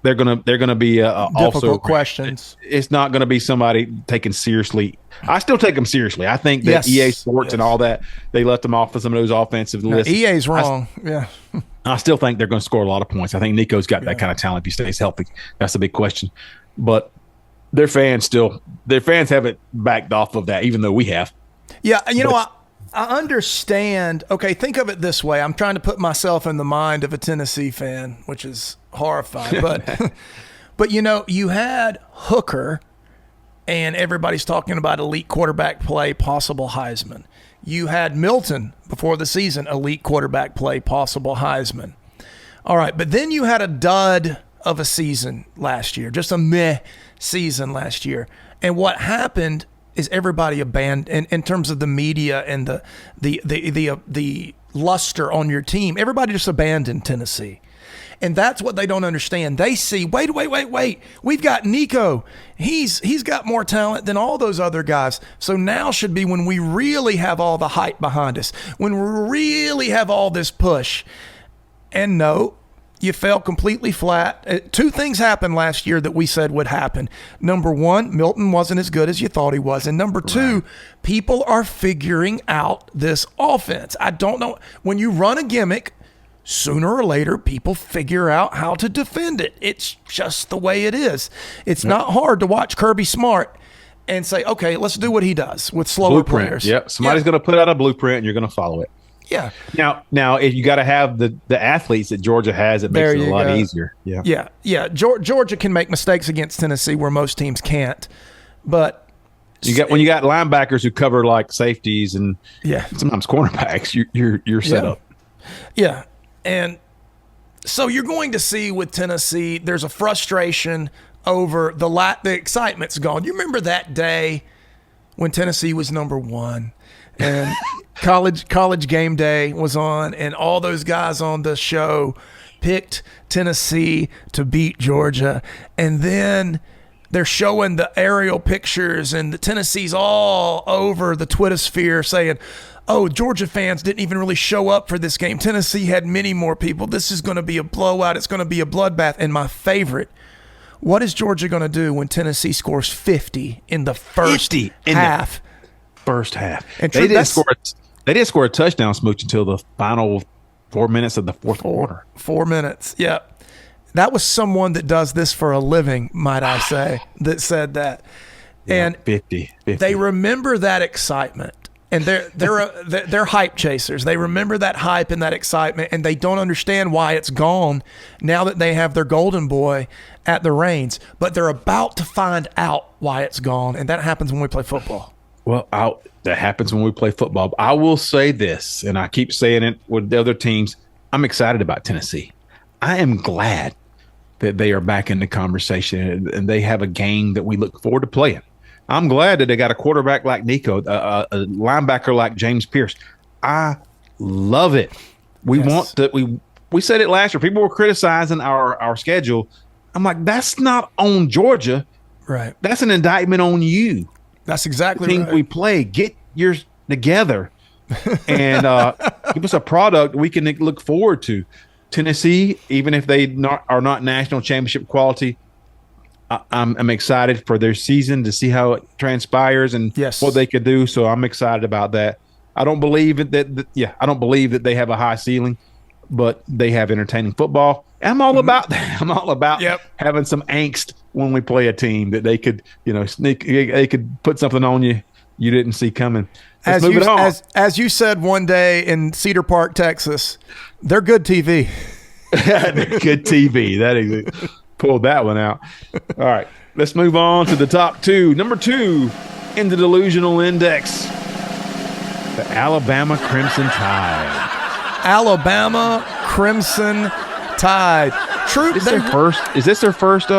they're gonna be difficult also questions. It's not gonna be somebody taken seriously. I still take them seriously. I think that EA Sports and all that, they let them off of some of those offensive lists. EA's wrong. I still think they're going to score a lot of points. I think Nico's got that kind of talent if he stays healthy. That's a big question. But their fans haven't backed off of that, even though we have. Yeah, I understand. Okay, think of it this way. I'm trying to put myself in the mind of a Tennessee fan, which is horrifying. But you had Hooker, and everybody's talking about elite quarterback play, possible Heisman. You had Milton before the season, elite quarterback play, possible Heisman. All right, but then you had a dud of a season last year, just a meh season last year. And what happened is everybody abandoned in terms of the media and the luster on your team. Everybody just abandoned Tennessee. And that's what they don't understand. They see, wait. We've got Nico. He's got more talent than all those other guys. So now should be when we really have all the hype behind us, when we really have all this push. And no, you fell completely flat. Two things happened last year that we said would happen. Number one, Milton wasn't as good as you thought he was. And number two, people are figuring out this offense. I don't know. When you run a gimmick, sooner or later, people figure out how to defend it. It's just the way it is. It's not hard to watch Kirby Smart and say, okay, let's do what he does with slower players. Yep. Somebody's going to put out a blueprint and you're going to follow it. Yeah. Now, if you got to have the athletes that Georgia has, it makes it a lot easier. Yeah. Georgia can make mistakes against Tennessee where most teams can't. But when you got linebackers who cover like safeties and sometimes cornerbacks, you're set up. Yeah. And so you're going to see with Tennessee, there's a frustration over the excitement's gone. You remember that day when Tennessee was number one and college game day was on and all those guys on the show picked Tennessee to beat Georgia. And then they're showing the aerial pictures and the Tennessee's all over the Twittersphere saying, oh, Georgia fans didn't even really show up for this game. Tennessee had many more people. This is going to be a blowout. It's going to be a bloodbath. And my favorite, what is Georgia going to do when Tennessee scores 50 in the first half? First half. And they didn't score a touchdown, Smooch, until the final 4 minutes of the fourth quarter. 4 minutes, yeah. That was someone that does this for a living, might I say, that said that. Yeah, and 50. They remember that excitement. And they're hype chasers. They remember that hype and that excitement, and they don't understand why it's gone now that they have their golden boy at the reins. But they're about to find out why it's gone, and that happens when we play football. Well, that happens when we play football. I will say this, and I keep saying it with the other teams, I'm excited about Tennessee. I am glad that they are back in the conversation, and they have a game that we look forward to playing. I'm glad that they got a quarterback like Nico, a linebacker like James Pierce. I love it. We said it last year. People were criticizing our schedule. I'm like, that's not on Georgia. Right. That's an indictment on you. That's exactly the team right. We play. Get yours together and give us a product we can look forward to. Tennessee, even if they are not national championship quality, I'm excited for their season to see how it transpires and what they could do. So I'm excited about that. I don't believe that they have a high ceiling, but they have entertaining football. And I'm all about that. I'm all about having some angst when we play a team that they could, they could put something on you didn't see coming. Let's move it on. As you said one day in Cedar Park, Texas, they're good TV. They're good TV. That is pulled that one out. All right, let's move on to the top two. Number 2 in the delusional index, the Alabama Crimson Tide. Alabama Crimson Tide. Troop, is this their first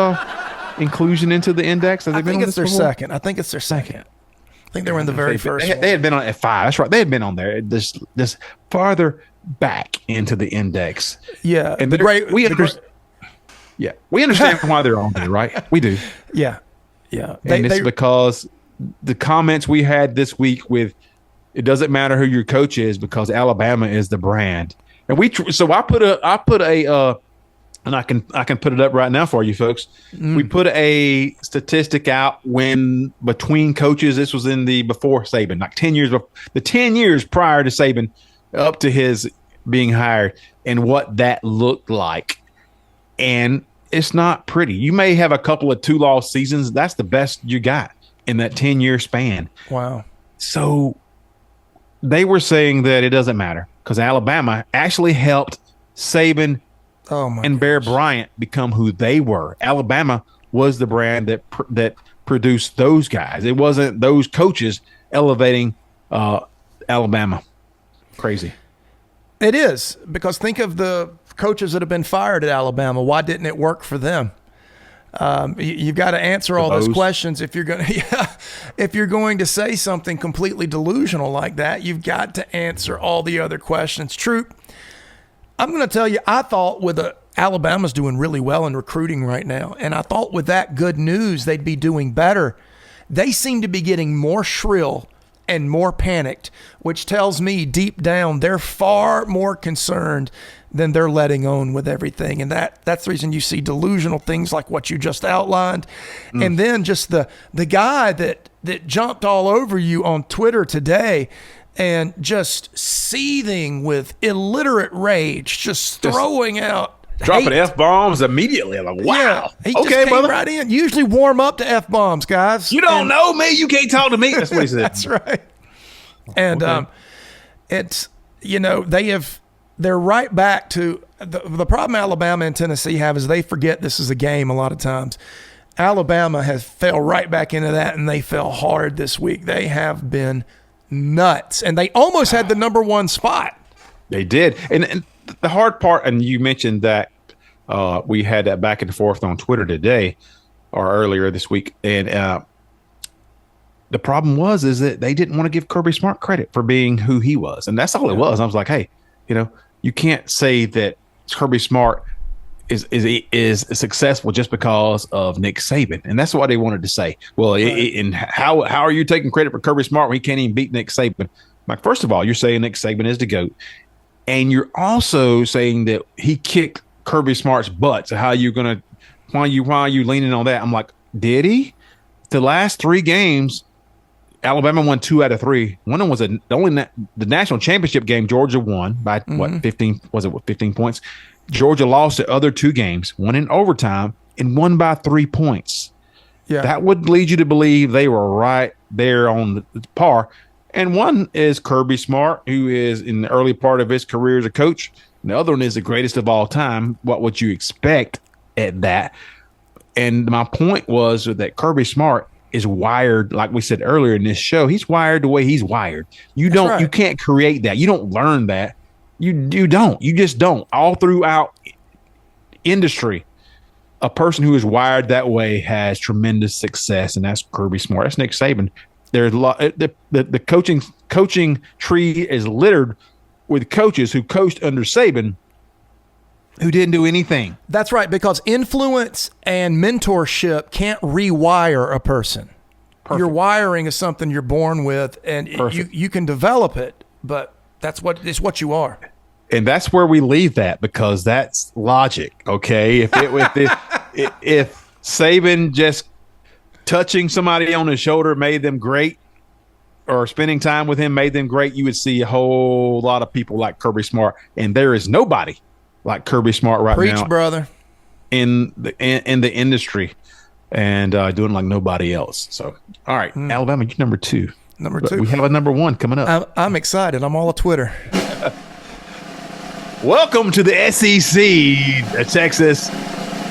inclusion into the index? I think it's their second. I think they were in the very first one. They had been on at 5. That's right. They had been on there. This farther back into the index. Yeah. And we understand why they're on there, right? We do. Yeah. Yeah. And it's because the comments we had this week with it doesn't matter who your coach is because Alabama is the brand. And I put a and I can put it up right now for you folks. We put a statistic out when between coaches. This was before Saban, like 10 years, the 10 years prior to Saban, up to his being hired, and what that looked like. And it's not pretty. You may have a couple of 2-loss seasons. That's the best you got in that 10-year span. Wow. So they were saying that it doesn't matter because Alabama actually helped Saban and Bear Bryant become who they were. Alabama was the brand that produced those guys. It wasn't those coaches elevating Alabama. Crazy. It is, because think of the coaches that have been fired at Alabama. Why didn't it work for them? You've got to answer all those questions if you're going to if you're going to say something completely delusional like that. You've got to answer all the other questions. Troup, I'm going to tell you, I thought Alabama's doing really well in recruiting right now, and I thought with that good news they'd be doing better. They seem to be getting more shrill and more panicked, which tells me deep down they're far more concerned than they're letting on with everything. And that's the reason you see delusional things like what you just outlined. And then just the guy that jumped all over you on Twitter today and just seething with illiterate rage, just throwing out dropping F-bombs immediately. I'm like, wow. Yeah, he just okay, came brother. right in. Usually warm up to F-bombs, guys. You don't know me. You can't talk to me. That's what he said. That's right. And it's, they're right back to the problem Alabama and Tennessee have is they forget this is a game a lot of times. Alabama has fell right back into that, and they fell hard this week. They have been nuts, and they almost had the number 1 spot. They did. And the hard part, and you mentioned that we had that back and forth on Twitter today or earlier this week, and the problem is that they didn't want to give Kirby Smart credit for being who he was, and that's all it was. I was like, hey, you can't say that Kirby Smart is successful just because of Nick Saban, and that's what they wanted to say. Well, and how are you taking credit for Kirby Smart when he can't even beat Nick Saban? Like, first of all, you're saying Nick Saban is the GOAT, and you're also saying that he kicked Kirby Smart's butt. So how are you gonna? Why are you leaning on that? I'm like, did he? The last 3 games, Alabama won 2 out of 3. One of them was the national championship game. Georgia won by 15? Was it 15 points? Georgia lost the other 2 games, one in overtime and one by 3 points. Yeah, that would lead you to believe they were right there on the par. And one is Kirby Smart, who is in the early part of his career as a coach. And the other one is the greatest of all time. What would you expect at that? And my point was that Kirby Smart is wired, like we said earlier in this show. He's wired the way he's wired. You can't create that. You don't learn that. You don't. You just don't. All throughout industry, a person who is wired that way has tremendous success, and that's Kirby Smart. That's Nick Saban. There's a lot. The coaching tree is littered with coaches who coached under Saban who didn't do anything. That's right, because influence and mentorship can't rewire a person. Perfect. Your wiring is something you're born with, and you can develop it, but it's what you are. And that's where we leave that, because that's logic, okay? If Saban just touching somebody on the shoulder made them great, or spending time with him made them great, you would see a whole lot of people like Kirby Smart, and there is nobody like Kirby Smart right now. Preach, brother. In the industry, and doing like nobody else. So, all right, Alabama, you're number 2. Number 2. We have a number 1 coming up. I'm excited. I'm all on Twitter. Welcome to the SEC, the Texas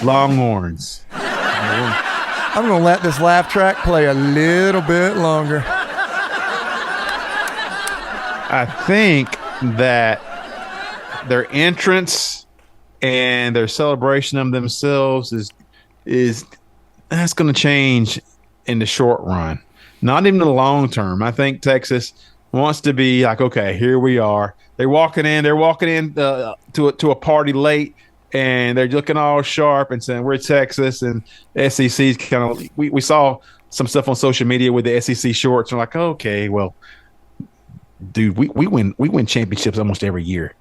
Longhorns. I'm going to let this laugh track play a little bit longer. I think that their entrance and their celebration of themselves is that's going to change in the short run. not even in the long term. I think Texas wants to be like, okay, here we are. They're walking in to a party late, and they're looking all sharp and saying, we're Texas, and the SEC's kind of – we saw some stuff on social media with the SEC shorts. And we're like, okay, well, dude, we win championships almost every year.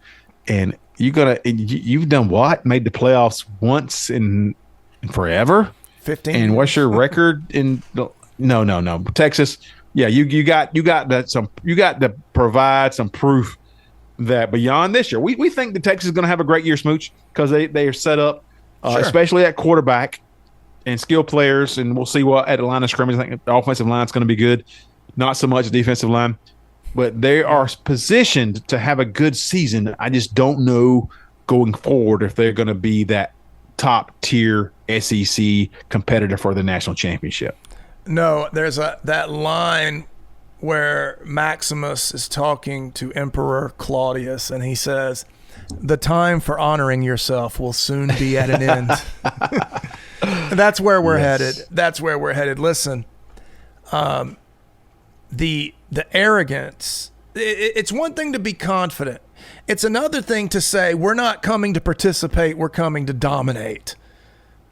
And you've done what? Made the playoffs once in forever? 15 And what's your record in no Texas? Yeah, you got to provide some proof that beyond this year, we think that Texas is going to have a great year, Smooch, because they are set up, especially at quarterback and skill players, and we'll see what at the line of scrimmage. I think the offensive line is going to be good, not so much the defensive line, but they are positioned to have a good season. I just don't know going forward if they're going to be that top tier SEC competitor for the national championship. No, there's that line where Maximus is talking to Emperor Claudius, and he says, "The time for honoring yourself will soon be at an end." That's where we're headed. That's where we're headed. Listen, the arrogance. It's one thing to be confident. It's another thing to say we're not coming to participate. We're coming to dominate.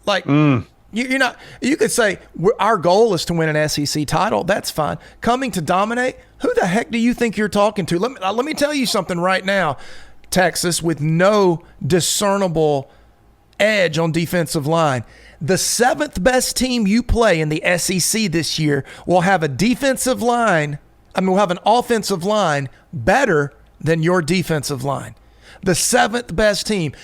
Like you're not. You could say our goal is to win an SEC title. That's fine. Coming to dominate. Who the heck do you think you're talking to? Let me tell you something right now. Texas with no discernible edge on defensive line. The 7th best team you play in the SEC this year will have a defensive line. We'll have an offensive line better than your defensive line. The 7th best team.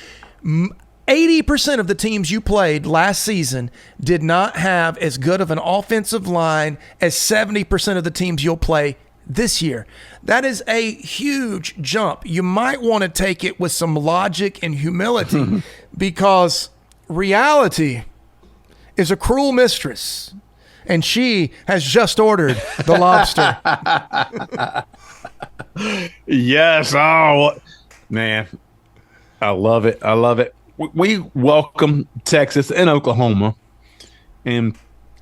80% of the teams you played last season did not have as good of an offensive line as 70% of the teams you'll play this year. That is a huge jump. You might want to take it with some logic and humility because reality is a cruel mistress, and she has just ordered the lobster. Yes. Oh, man. I love it. I love it. We welcome Texas and Oklahoma. And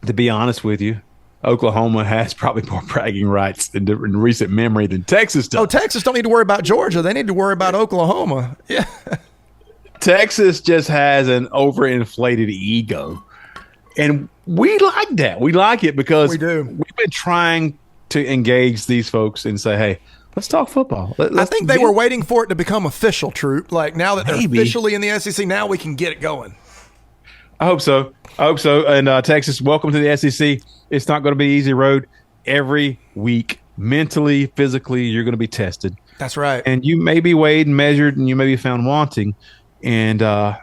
to be honest with you, Oklahoma has probably more bragging rights in recent memory than Texas does. Oh, Texas don't need to worry about Georgia. They need to worry about Oklahoma. Yeah. Texas just has an overinflated ego. And we like that. We like it because we do. We've been trying to engage these folks and say, hey, let's talk football. I think they were waiting for it to become official, Troup. Like now that they're officially in the SEC, now we can get it going. I hope so. And Texas, welcome to the SEC. It's not going to be an easy road. Every week, mentally, physically, you're going to be tested. That's right. And you may be weighed and measured, and you may be found wanting. And I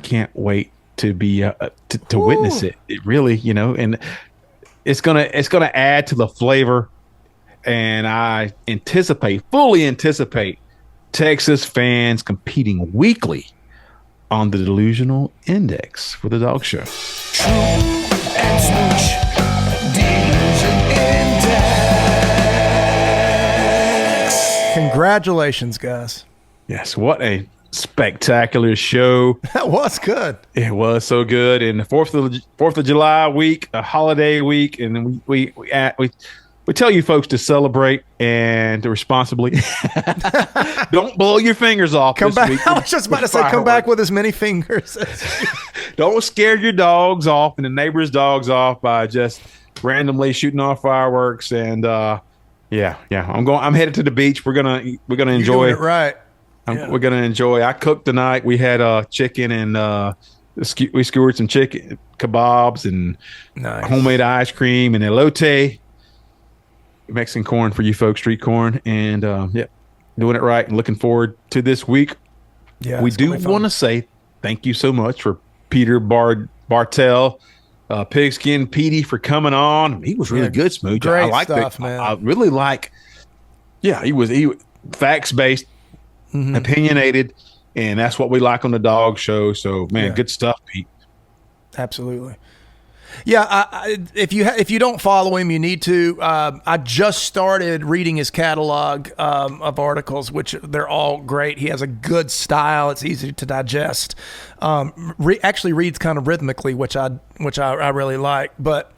can't wait to be to witness it. It really, and it's gonna add to the flavor. And I fully anticipate Texas fans competing weekly on the Delusional Index for the Dog Show. Troup and Smooch, Delusion Index. Congratulations, guys. Yes, what a spectacular show. That was good. It was so good. And the 4th of July week, a holiday week, and then we tell you folks to celebrate and to responsibly. Don't blow your fingers off. Come back. Week. I was just about to say, come back with as many fingers. Don't scare your dogs off and the neighbors' dogs off by just randomly shooting off fireworks. And I'm headed to the beach. We're gonna enjoy. You're doing it right. We're gonna enjoy. I cooked tonight. We had chicken and we skewered some chicken kebabs and homemade ice cream and elote. Mexican corn for you folks, street corn, and doing it right and looking forward to this week. Yeah, we do want to say thank you so much for Peter Bartell, Pigskin Petey for coming on. He was really good, Smooch. Great I like stuff, man. I really like. Yeah, he was facts based, opinionated, and that's what we like on the Dog Show. So, man, good stuff, Pete. Absolutely. Yeah, if you don't follow him, you need to. I just started reading his catalog of articles, which they're all great. He has a good style; it's easy to digest. Actually reads kind of rhythmically, which I really like. But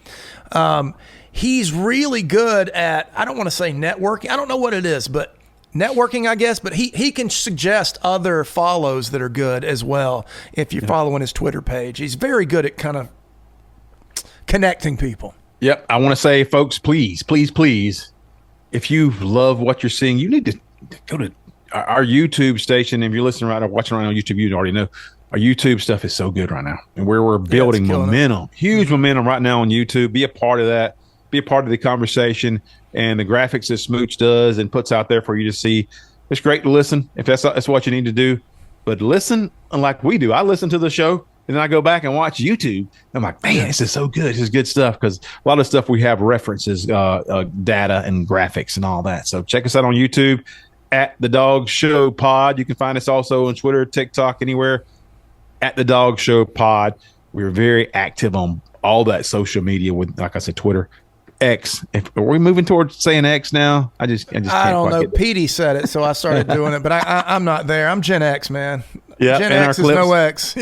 he's really good at, I don't want to say networking. I don't know what it is, but networking, I guess. But he can suggest other follows that are good as well if you're following his Twitter page. He's very good at kind of connecting people. Yep. I want to say, folks, please, if you love what you're seeing, you need to go to our YouTube station. If you're listening right or watching right on YouTube, you already know our YouTube stuff is so good right now. And where we're building momentum, huge momentum right now on YouTube. Be a part of that. Be a part of the conversation and the graphics that Smooch does and puts out there for you to see. It's great to listen if that's what you need to do. But listen like we do. I listen to the show. And then I go back and watch YouTube. I'm like, man, this is so good. This is good stuff because a lot of stuff we have references, data and graphics and all that. So check us out on YouTube at The Dawgs Show Pod. You can find us also on Twitter, TikTok, anywhere at The Dawgs Show Pod. We're very active on all that social media with, like I said, Twitter, X. Are we moving towards saying X now? I just can't don't know. get Petey said it, so I started doing it, but I'm not there. I'm Gen X, man. Yeah, Gen and X our is clips, no X.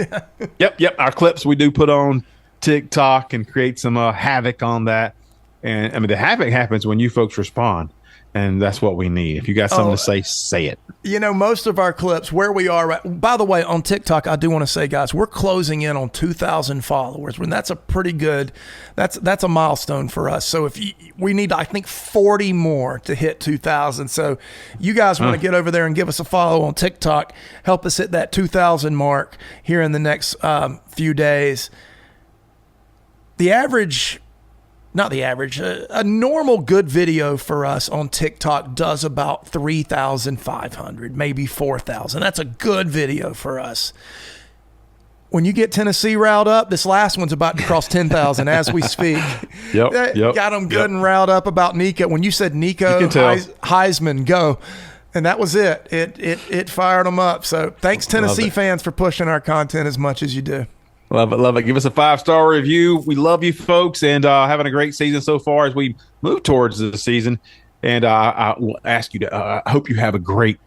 Yeah. Yep. Our clips we do put on TikTok and create some havoc on that. And I mean, the havoc happens when you folks respond, and that's what we need. If you got something to say, say it. You know, most of our clips where we are right. By the way, on TikTok, I do want to say, guys, we're closing in on 2,000 followers. And that's a pretty good. That's a milestone for us. So we need, I think, 40 more to hit 2,000. So you guys want to get over there and give us a follow on TikTok. Help us hit that 2,000 mark here in the next few days. A normal good video for us on TikTok does about 3,500, maybe 4,000. That's a good video for us. When you get Tennessee riled up, this last one's about to cross 10,000 as we speak. Yep. Got them good and riled up about Nico. When you said Nico Heisman, go. And that was it. It fired them up. So thanks, Tennessee fans, for pushing our content as much as you do. Love it. Give us a 5-star review. We love you folks and having a great season so far as we move towards the season. And I will ask you to, I hope you have a great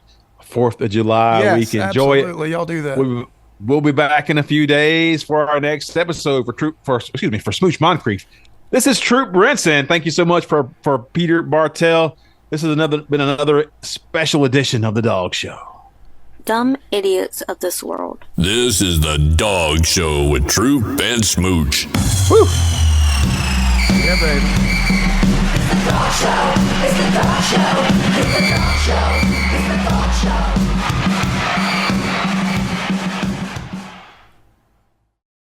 4th of July week. Enjoy absolutely. Y'all do that. We'll be back in a few days for our next episode for Smooch Moncrief. This is Troup Brinson. Thank you so much for Peter Bartell. This has been another special edition of The Dawgs Show. Dumb idiots of this world. This is The Dawgs Show with Troup and Smooch. Woo! Yeah, baby. Dog show. It's the dog show. It's the dog show. It's the dog show.